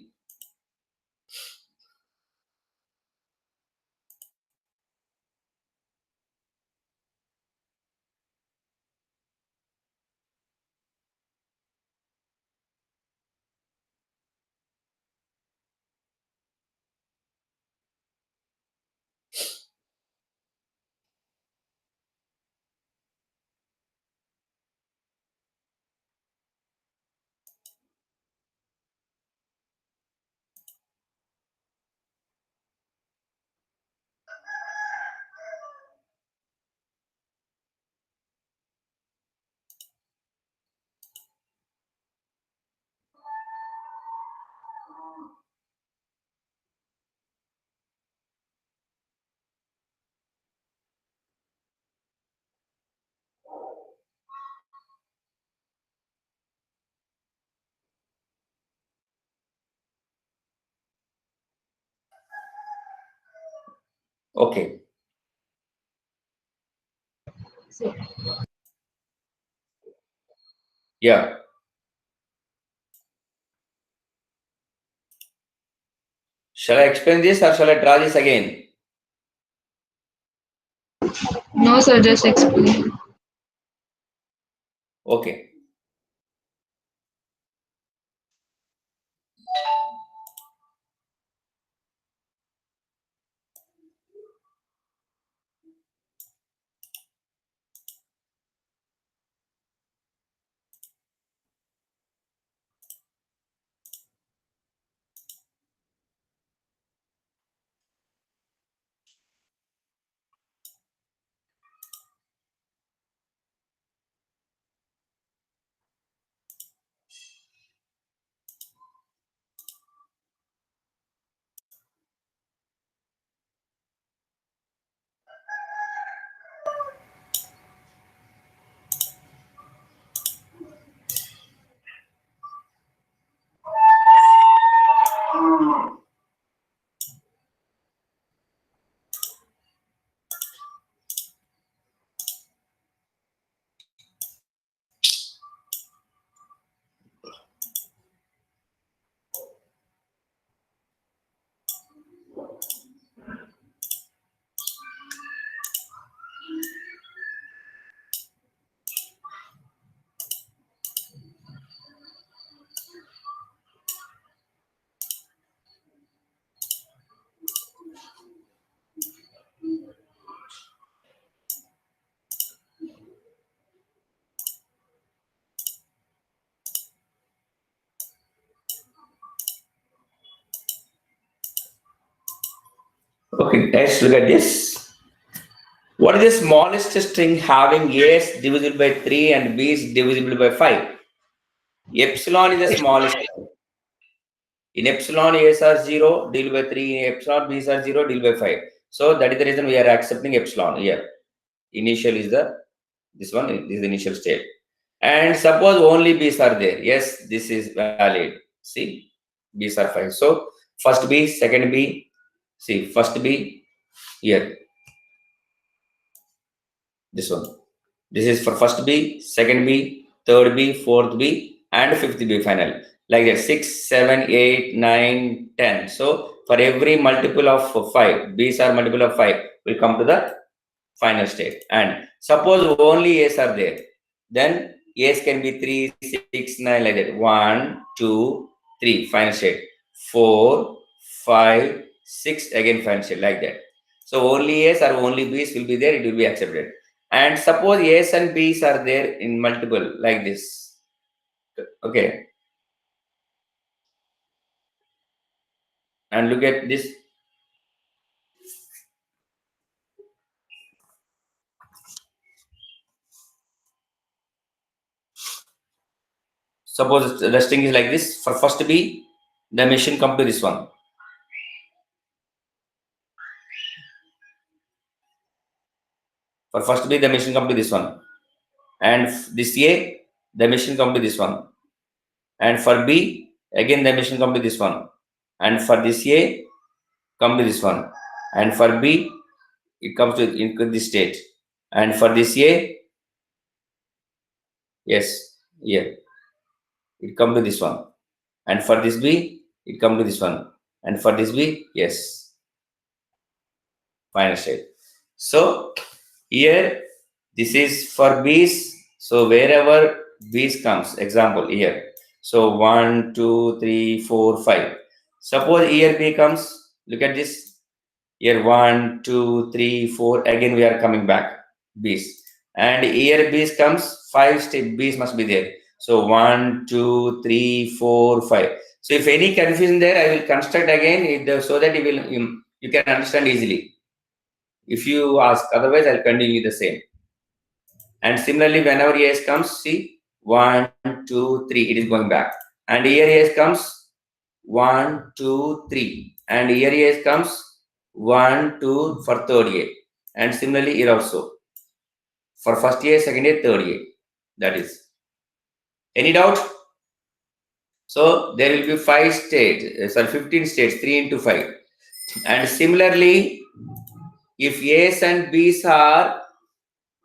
Okay. Yeah. Shall I explain this or shall I draw this again? No, sir, just explain. Okay. Okay, let's look at this. What is the smallest string having A is divisible by 3 and B is divisible by 5? Epsilon is the smallest. In epsilon, A's are 0, deal by 3. In epsilon, B's are 0, deal by 5. So that is the reason we are accepting epsilon here. Initial is this one, this is the initial state. And suppose only B's are there. Yes, this is valid. See, B's are 5. So first B, second B. See, first B here. This one. This is for first B, second B, third B, fourth B, and fifth B final. Like that, 6, 7, 8, 9, 10. So for every multiple of 5, B's are multiple of 5, will come to the final state. And suppose only A's are there, then A's can be 3, 6, 9, like that. 1, 2, 3, final state. 4, 5, 6, again final state, like that. So only A's or only B's will be there, it will be accepted. And suppose A's and B's are there in multiple, like this. Okay. And look at this. Suppose the string is like this. For first B, the machine come to this one. For first B, the machine come to this one. And this A, the machine come to this one. And for B, again the machine come to this one. And for this A, come to this one. And for B, it comes to this state. And for this A, yes, here, it come to this one. And for this B, it come to this one. And for this B, yes, final state. So here, this is for B's. So wherever B's comes, example here. So 1, 2, 3, 4, 5. Suppose here B comes, look at this. Here 1, 2, 3, 4. Again we are coming back, B's. And here B's comes, 5 step B's must be there. So 1, 2, 3, 4, 5. So if any confusion there, I will construct again so that you can understand easily. If you ask, otherwise I'll continue the same. And similarly, whenever AS comes, see 1, 2, 3, it is going back. And here AS comes 1, 2, 3. And here AS comes 1, 2 for third A. And similarly here also. For first A, second A, third A. That is. Any doubt? So there will be 5 states, 15 states, 3 into 5. And similarly, if A's and B's are,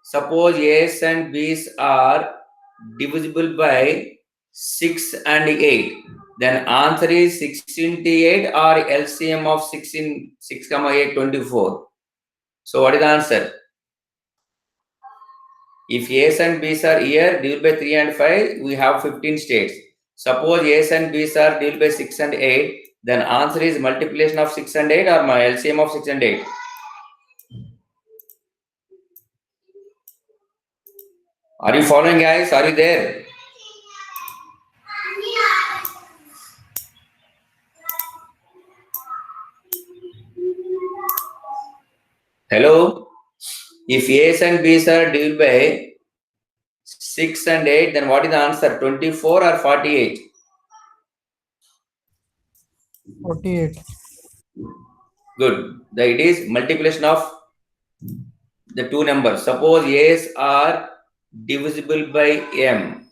suppose A's and B's are divisible by 6 and 8. then answer is 6 into 8 or LCM of 6 comma 8, 24. So what is the answer? If A's and B's are here, divided by 3 and 5, we have 15 states. Suppose A's and B's are divided by 6 and 8, then answer is multiplication of 6 and 8 or my LCM of 6 and 8. Are you following, guys? Are you there? Hello? If A's and B's are divided by 6 and 8, then what is the answer? 24 or 48? 48. Good. It is multiplication of the two numbers. Suppose A's are divisible by M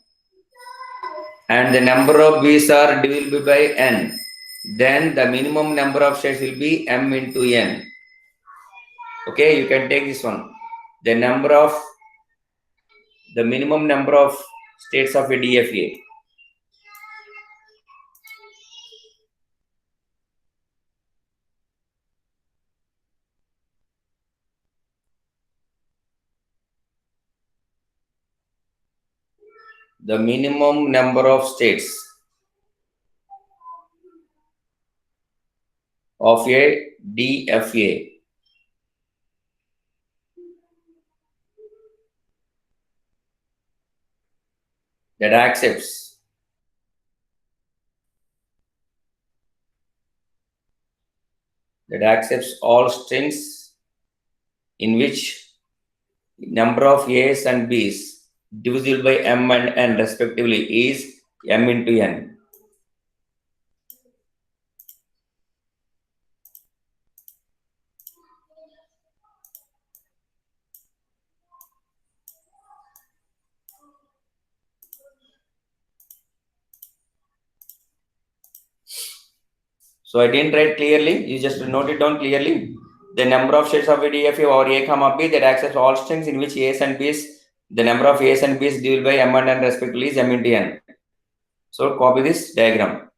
and the number of B's are divisible by N. Then the minimum number of states will be M into N. Okay, you can take this one. The minimum number of states of a DFA. The minimum number of states of a DFA. That accepts all strings in which number of A's and B's divisible by M and N respectively is M into N. So I didn't write clearly. You just note it down clearly. The number of states of a DFA or A comma B that accepts all strings in which A's and B's, the number of A's and B's divisible by M and N respectively is M into N. So copy this diagram.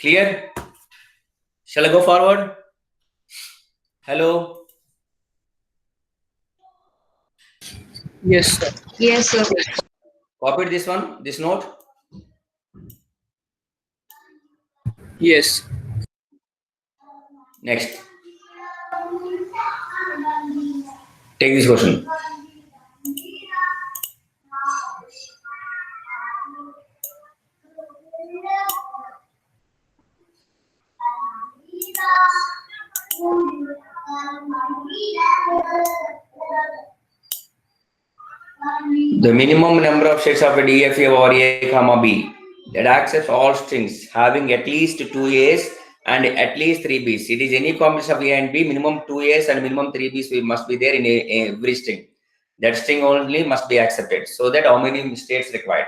Clear? Shall I go forward? Hello? Yes, sir. Yes, sir. Copied this one, this note? Yes. Next. Take this question. The minimum number of states of a DFA or A comma B that accepts all strings having at least 2 A's and at least 3 B's. It is any combination of A and B, minimum 2 A's and minimum 3 B's must be there in every string. That string only must be accepted. So that how many states required?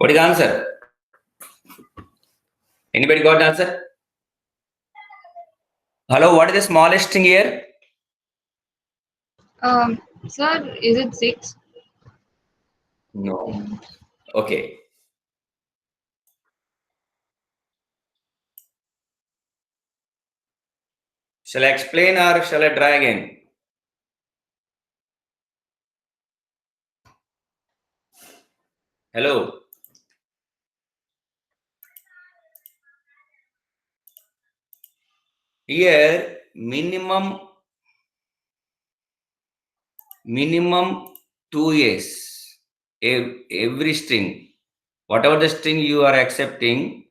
What is the answer? Anybody got the answer? Hello, what is the smallest thing here? Sir, is it 6? No. Okay. Shall I explain or shall I try again? Hello. Here, minimum 2 years. Every string, whatever the string you are accepting,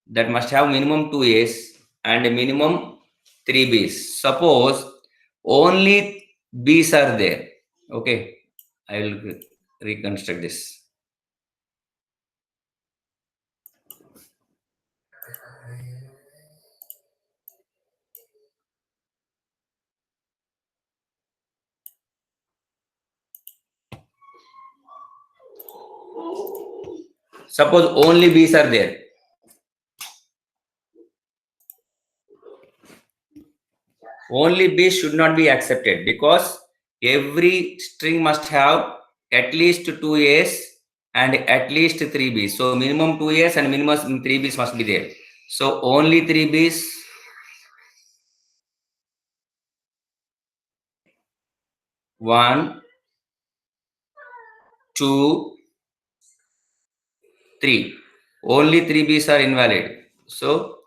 that must have minimum 2 years and a minimum 3 Bs. Suppose only Bs are there. Okay, I will reconstruct this. Suppose only Bs are there. Only Bs should not be accepted because every string must have at least 2 A's and at least 3 Bs. So minimum 2 A's and minimum 3 Bs must be there. So only 3 Bs. 1, 2, 3. Only 3 Bs are invalid. So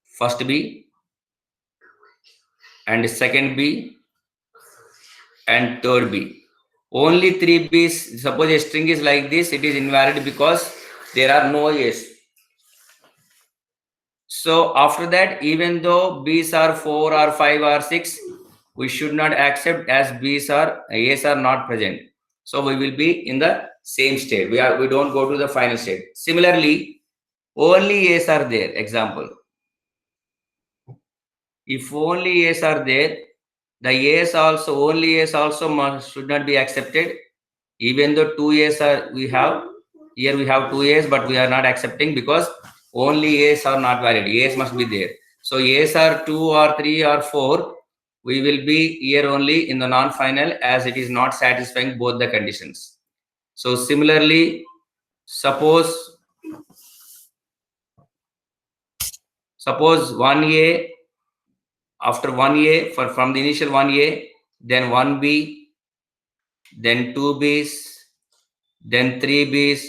first B and second B and third B. Only 3 Bs. Suppose a string is like this, it is invalid because there are no A's. So after that, even though B's are 4 or 5 or 6, we should not accept as B's are A's are not present. So we will be in the same state. We don't go to the final state. Similarly, only A's are there. Example. If only A's are there, the A's also only A's also should not be accepted. Even though 2 A's are we have here, we have 2 A's, but we are not accepting because only A's are not valid. A's must be there. So A's are 2 or 3 or 4. We will be here only in the non-final as it is not satisfying both the conditions. So similarly, suppose 1A, after 1A, from the initial 1A, then 1B, then 2 Bs, then 3 Bs,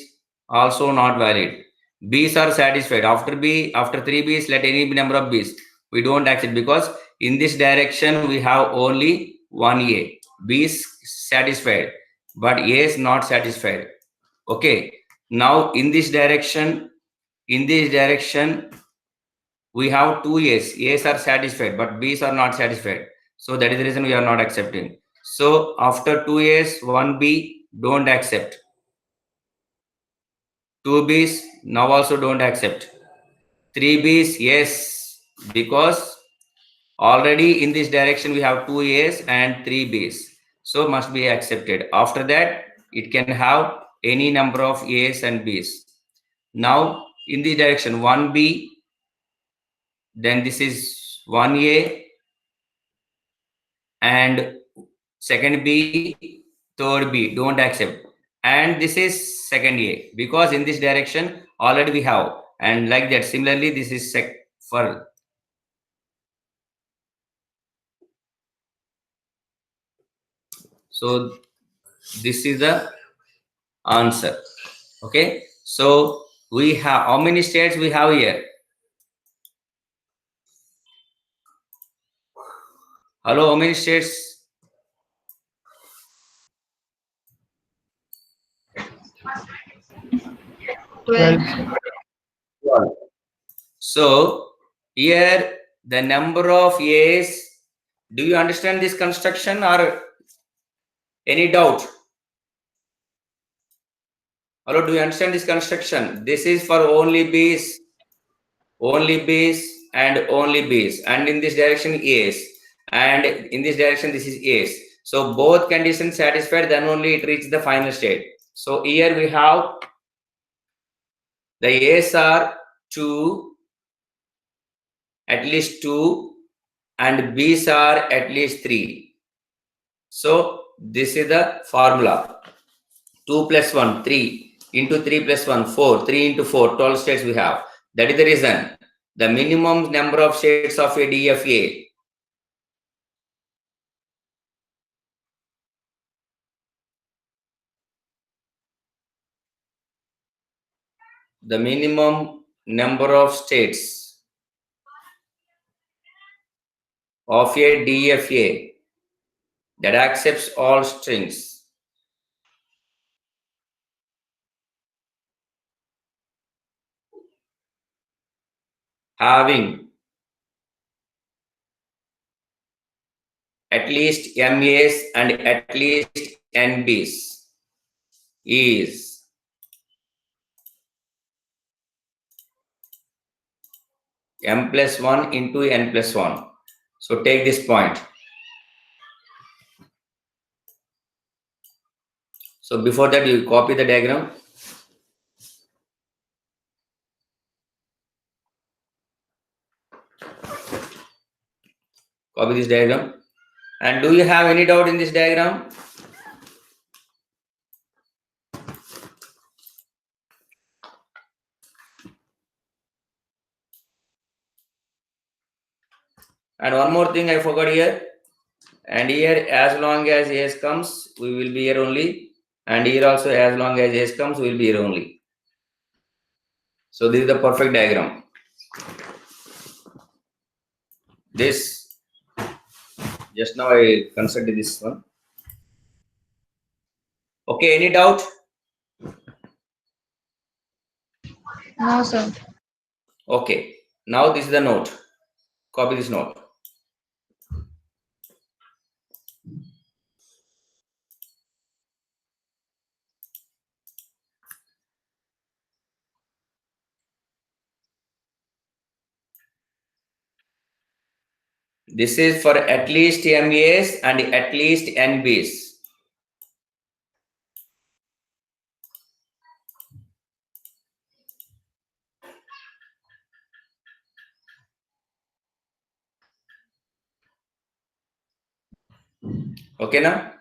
also not valid. Bs are satisfied. After 3 Bs, let any number of Bs. We don't accept because in this direction we have only 1A. B is satisfied, but A is not satisfied. Okay. Now in this direction, we have 2 A's. A's are satisfied, but B's are not satisfied. So that is the reason we are not accepting. So after 2 A's, 1 B, don't accept. 2 Bs, now also don't accept. 3 Bs, yes, because already in this direction we have 2 As and 3 Bs. So must be accepted. After that, it can have any number of As and Bs. Now in this direction 1B, then this is 1A and second B, third B, don't accept. And this is second A, because in this direction already we have, and like that similarly this is for. So this is the answer. Okay, so we have, how many states we have here? Hello, how many states? 12. 12. So here the number of A's, do you understand this construction or any doubt? Hello, do you understand this construction? This is for only B's, and only B's, and in this direction A's, and in this direction this is A's. So both conditions satisfied, then only it reaches the final state. So here we have the A's are 2, at least 2, and B's are at least 3. So this is the formula. 2 plus 1, 3, into 3 plus 1, 4, 3 into 4, 12 states we have. That is the reason. The minimum number of states of a DFA, the minimum number of states of a DFA that accepts all strings having at least MAs and at least NBs is M plus 1 into N plus 1. So take this point. So before that, you copy the diagram. Copy this diagram. And do you have any doubt in this diagram? And one more thing I forgot here. And here, as long as S comes, we will be here only. And here also, as long as S comes, we will be here only. So this is the perfect diagram. This, just now I constructed this one. Okay, any doubt? No, sir. Okay, now this is the note. Copy this note. This is for at least MAs and at least NBs. Okay, now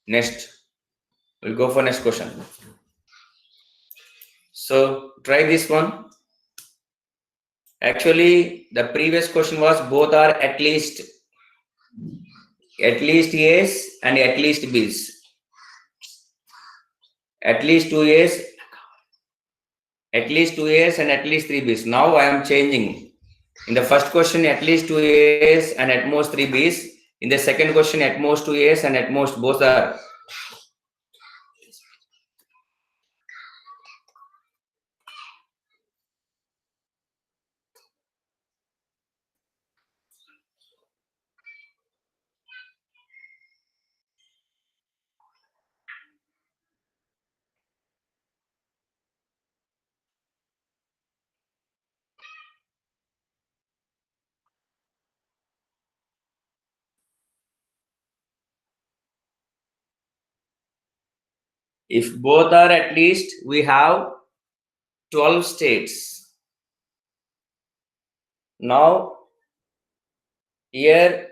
next we'll go for next question. So try this one. Actually, the previous question was both are at least A's and at least B's. At least 2 A's, at least 2 A's and at least 3 B's. Now I am changing. In the first question, at least 2 A's and at most 3 B's. In the second question, at most 2 A's and at most both are. If both are at least, we have 12 states. Now, here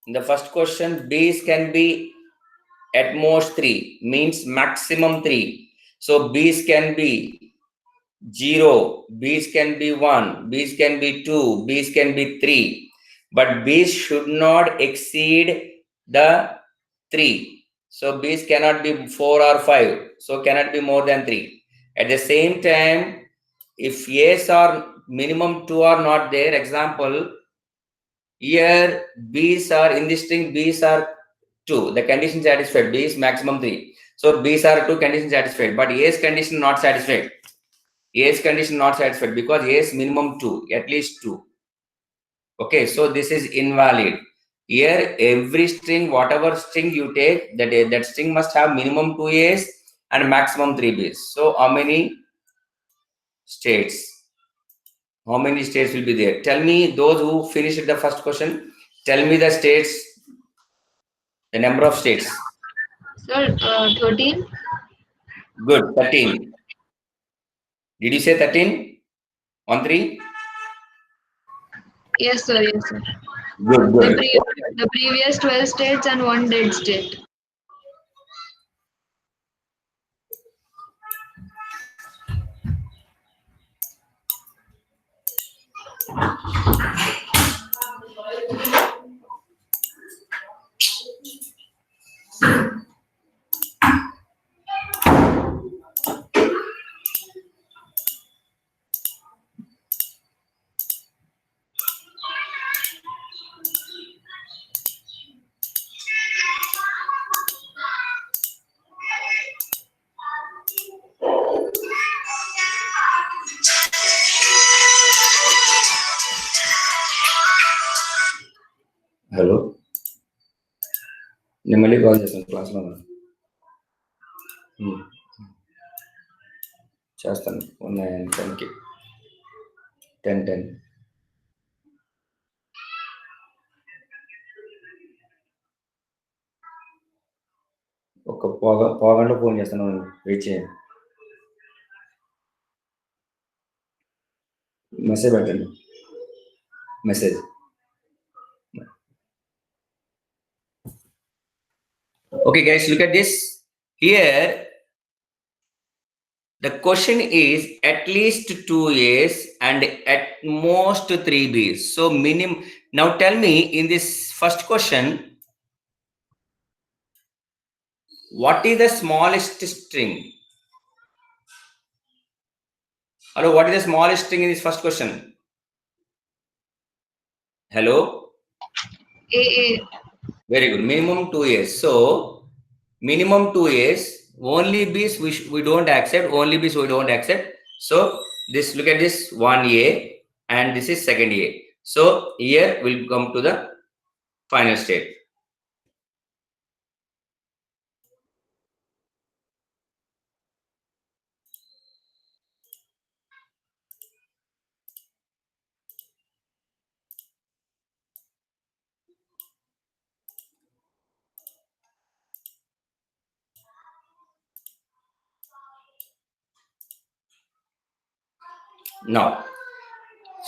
in the first question, B's can be at most 3, means maximum 3. So B's can be 0, B's can be 1, B's can be 2, B's can be 3. But B's should not exceed the 3. So B's cannot be 4 or 5. So cannot be more than 3. At the same time, if A's are minimum 2 are not there, example, here B's are in this string, B's are 2. The condition satisfied. B is maximum 3. So B's are 2, condition satisfied. But A's condition not satisfied. A's condition not satisfied because A's minimum 2, at least 2. Okay, so this is invalid. Here, every string, whatever string you take, that string must have minimum 2 A's and maximum 3 B's. So how many states? How many states will be there? Tell me, those who finished the first question, tell me the states, the number of states. Sir, 13. Good, 13. Did you say 13? 1, 3? Yes, sir. Yes, sir. Good, good. The previous 12 states and one dead state. Hello నేను మళ్ళీ call చేస్తాను క్లాస్లో చేస్తాను 10కి 10. ఒక పోగంటలో phone చేస్తాను, wait చేయండి. Message పెట్టండి, message. Okay guys, look at this. Here the question is at least 2 A's and at most 3 B's. So minimum. Now tell me, in this first question, what is the smallest string? Hello, what is the smallest string in this first question? Hello? AA. Very good. Minimum 2 A's. So minimum 2 A's. Only B's we don't accept. Only B's we don't accept. So this, look at this, 1 A and this is second A. So here we'll come to the final state. Now,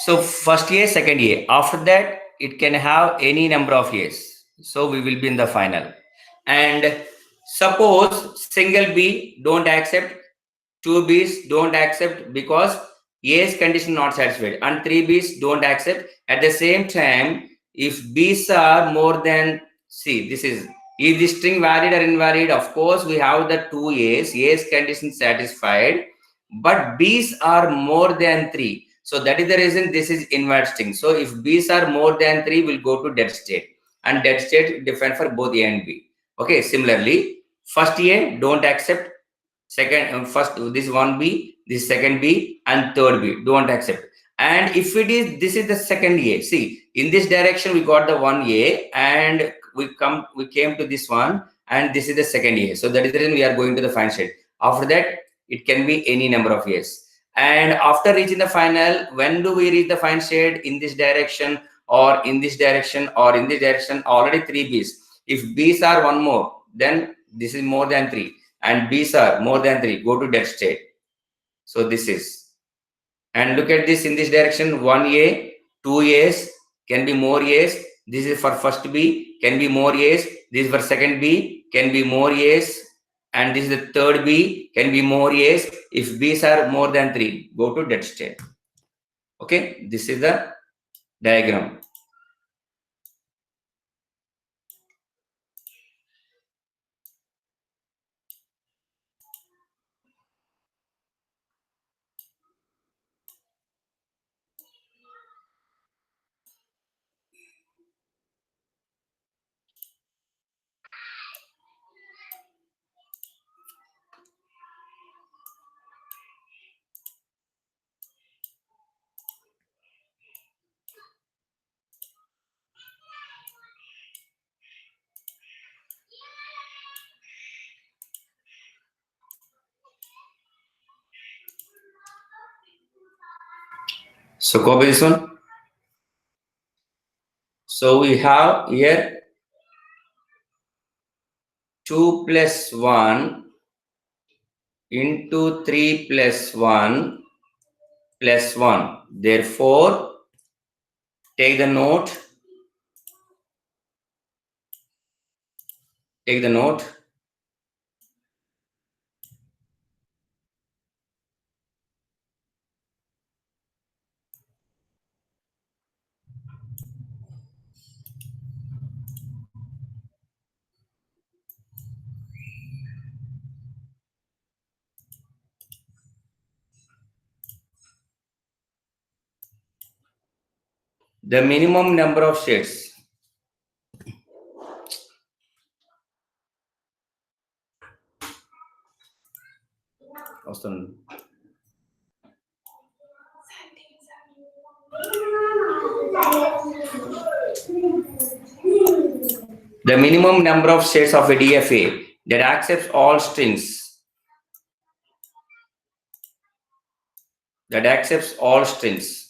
so first A, second A. After that, it can have any number of A's. So we will be in the final. And suppose single B don't accept, 2 B's don't accept because A's condition not satisfied, and 3 B's don't accept. At the same time, if B's are more than, see, this is the string valid or invalid? Of course, we have the 2 A's, A's condition satisfied, but B's are more than 3. So that is the reason this is invalid string. So if B's are more than 3, we'll go to dead state, and dead state different for both A and B. Okay, similarly, first A don't accept, second first this 1B, this second B, and third B don't accept. And if it is, this is the second A. See, in this direction we got the 1A, and we came to this one, and this is the second A. So that is the reason we are going to the final state. After that, it can be any number of A's. And after reaching the final, when do we reach the final state? In this direction, or in this direction, or in this direction. Already 3 B's. If B's are one more, then this is more than 3. and B's are more than 3, go to dead state. So this is, and look at this in this direction, 1A, 2 A's, can be more A's. This is for first B, can be more A's. This is for second B, can be more A's. And this is the third B, can be more A's. If B's are more than 3, go to dead state. Okay, this is the diagram. So copy this one. So we have here 2 plus 1 into 3 plus 1 plus 1. Therefore, take the note. Take the note. The minimum number of states. The minimum number of states of a DFA that accepts all strings. That accepts all strings.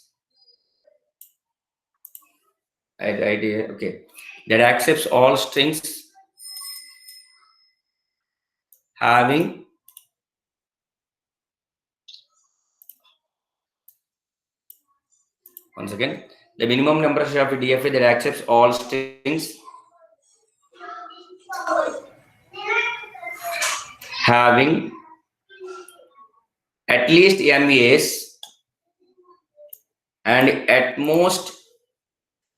Idea, okay. That accepts all strings having once again, the minimum number of a DFA that accepts all strings having at least MAs and at most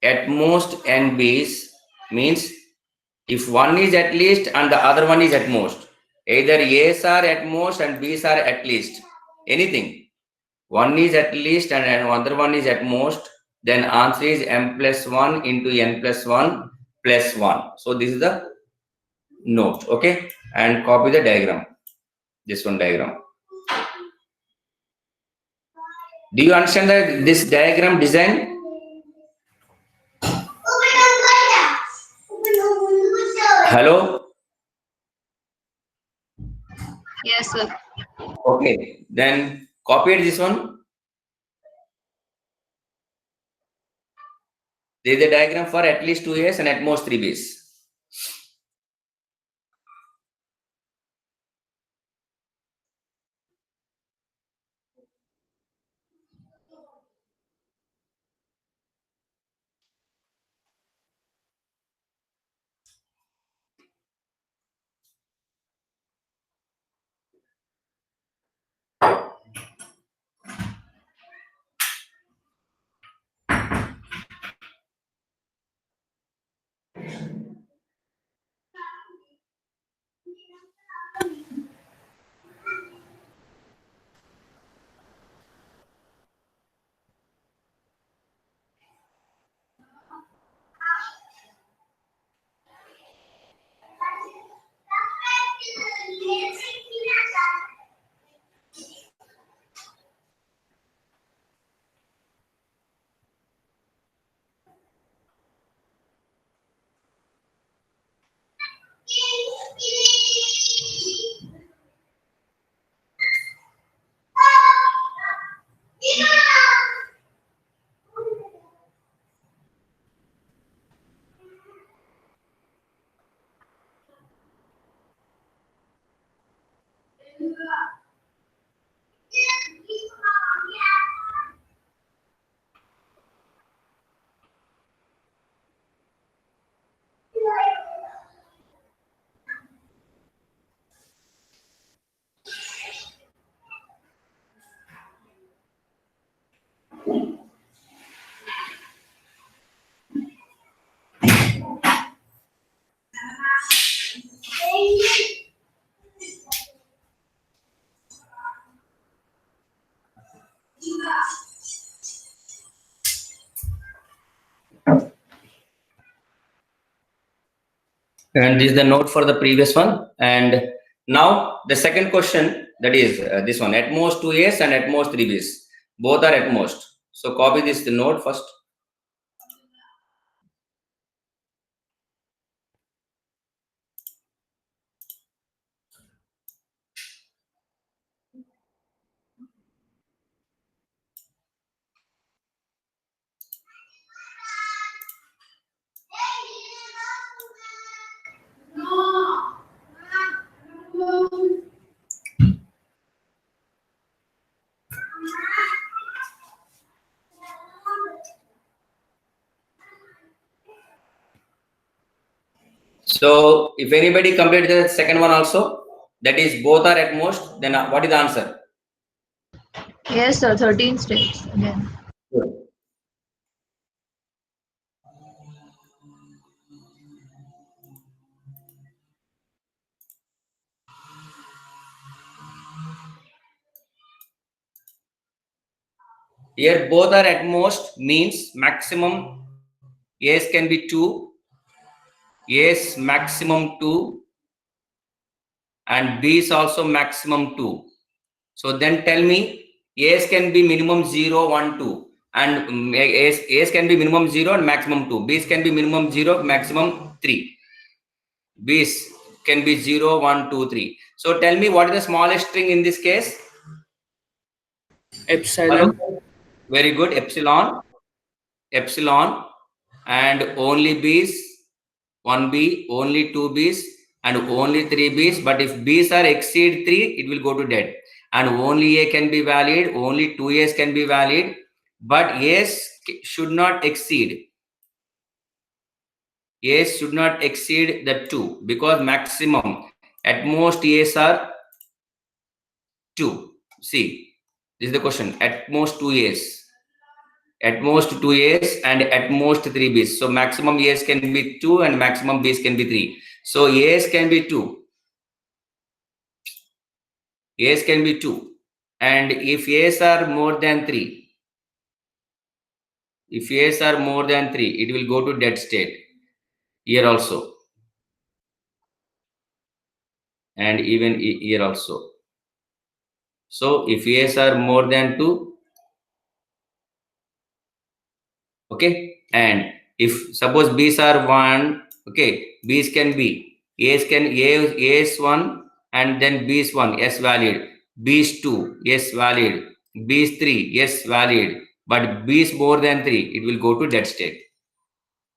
NBs means if one is at least and the other one is at most. Either A's are at most and B's are at least. Anything. One is at least and another one is at most. Then answer is m plus 1 into n plus 1 plus 1. So this is the note. Okay. And copy the diagram. This one diagram. Do you understand this diagram design? Hello? Yes, sir. Okay. Then copy this one. There is a diagram for at least 2 A's and at most 3 B's. And this is the note for the previous one. And now the second question, that is this one, at most 2 A's and at most 3 B's. Both are at most. So copy this the note first. So if anybody complete the second one also, that is both are at most, then what is the answer? Yes, sir. 13 states again. Good. Here both are at most means maximum A's can be 2, A's maximum 2, and B's also maximum 2. So then tell me, A's can be minimum 0, 1, 2, and A's can be minimum 0 and maximum 2. B's can be minimum 0, maximum 3. B's can be 0, 1, 2, 3. So tell me, what is the smallest string in this case? Epsilon. Hello? Very good, epsilon. Epsilon, and only B's, 1 B, only 2 B's, and only 3 B's. But if B's are exceed 3, it will go to dead. And only A can be valid, only 2 A's can be valid, but A's should not exceed. A's should not exceed the 2, because maximum at most A's are 2. See, this is the question. At most 2 A's. At most 2 A's and at most 3 B's. So maximum A's can be 2 and maximum B's can be 3. So A's can be 2. A's can be 2. And if A's are more than 3, if A's are more than 3, it will go to dead state. Here also. And even here also. So if A's are more than 2, okay, and if suppose B's are 1, okay, B's can be A's can A's 1 and then B's 1, yes valid, B's 2, yes valid, B's 3, yes valid, but B's more than 3, it will go to dead state.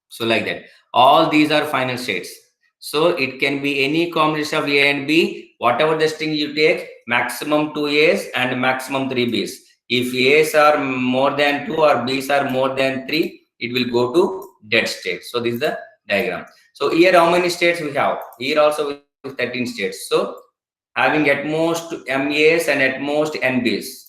So like that, all these are final states. So it can be any combination of A and B, whatever the string you take, maximum 2 A's and maximum 3 B's. If A's are more than 2 or B's are more than 3, it will go to dead state. So this is the diagram. So here how many states we have? Here also we have 13 states. So having at most M A's and at most N B's.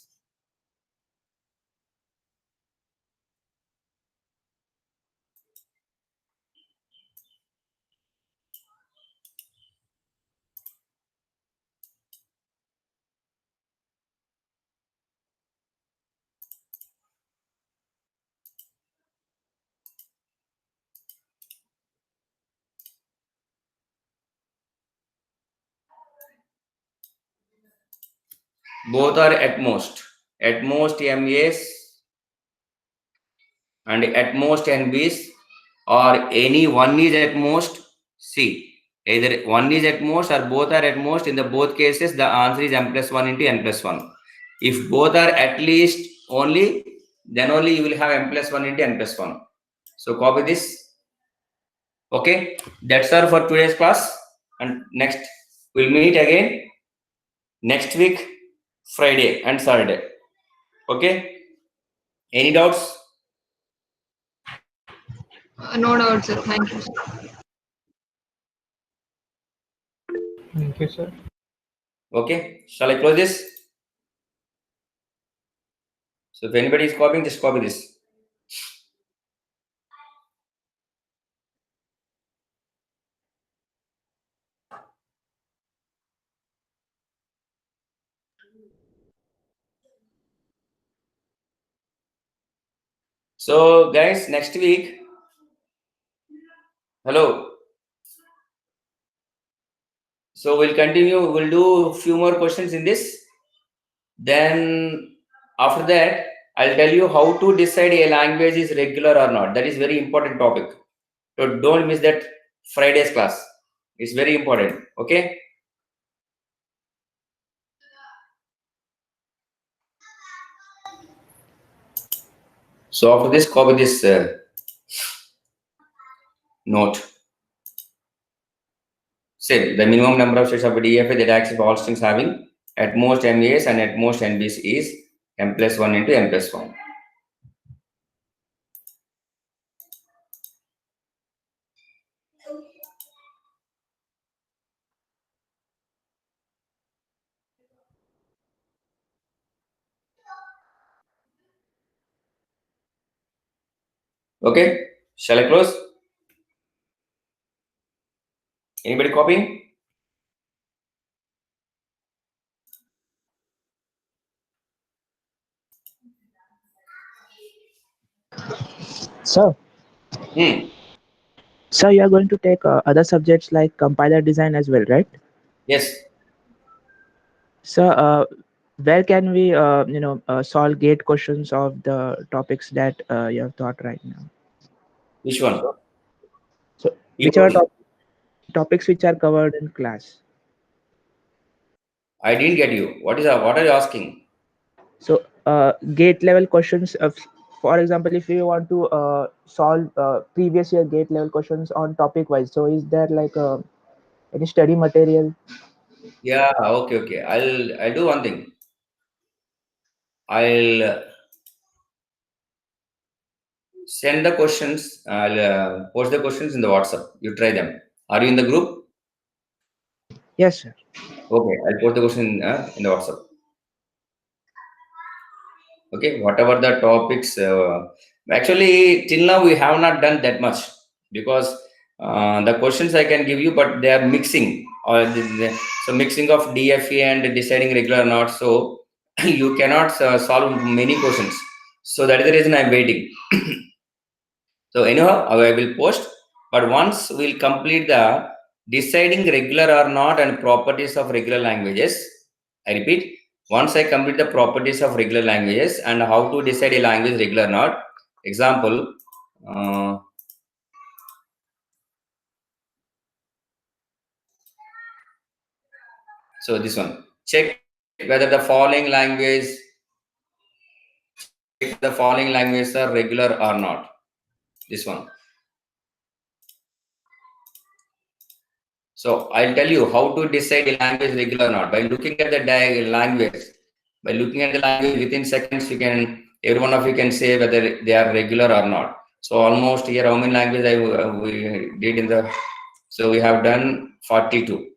Both are at most MAs and at most NBs, or any one is at most. See, either one is at most or both are at most. In the both cases, the answer is m plus 1 into n plus 1. If both are at least only, then only you will have m plus 1 into n plus 1. So copy this. Okay, that's all for today's class. And next, we'll meet again next week, Friday and Saturday. Okay, any doubts? No doubt, sir. Thank you, sir. Thank you, sir. Okay, shall I close this? So if anybody is copying, just copy this. So guys, next week, hello. So we'll continue, we'll do a few more questions in this. Then after that, I'll tell you how to decide a language is regular or not. That is very important topic. So don't miss that Friday's class. It's very important. Okay. So after this, copy this note. Say the minimum number of states of a DFA that accepts all strings having at most MAs and at most NBs is m plus 1 into n plus 1. Okay, shall I close? Anybody copying? Sir, sir, you are going to take other subjects like compiler design as well, right? Yes. Sir, where can we, solve gate questions of the topics that you have taught right now? Which one? So, which are topics which are covered in class? I didn't get you. What are you asking? So, gate level questions of, for example, if you want to solve previous year gate level questions on topic wise, so is there like any study material? Yeah, okay. I'll do one thing. I'll send the questions. I'll post the questions in the WhatsApp. You try them. Are you in the group? Yes, sir. Okay, I'll post the question in the WhatsApp. Okay, whatever the topics. Actually, till now we have not done that much because the questions I can give you, but they are mixing or so mixing of DFE and deciding regular or not. So you cannot solve many questions. So that is the reason I'm waiting. So anyhow, I will post. But once we'll complete the deciding regular or not and properties of regular languages, I repeat, once I complete the properties of regular languages and how to decide a language regular or not, example, so this one, check whether the following languages are regular or not. This one. So I'll tell you how to decide a language regular or not by looking at the language. By looking at the language within seconds, you can every one of you can say whether they are regular or not. So almost here, how many languages we did in the? So we have done 42.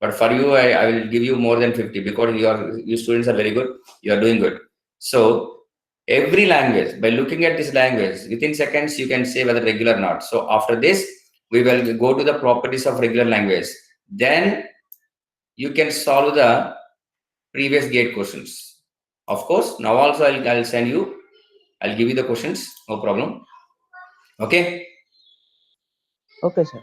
But for you, I will give you more than 50 because you students are very good. You are doing good. So every language, by looking at this language within seconds, you can say whether regular or not. So after this, we will go to the properties of regular language. Then you can solve the previous gate questions. Of course, now also I'll send you. I'll give you the questions. No problem. Okay. Okay, sir.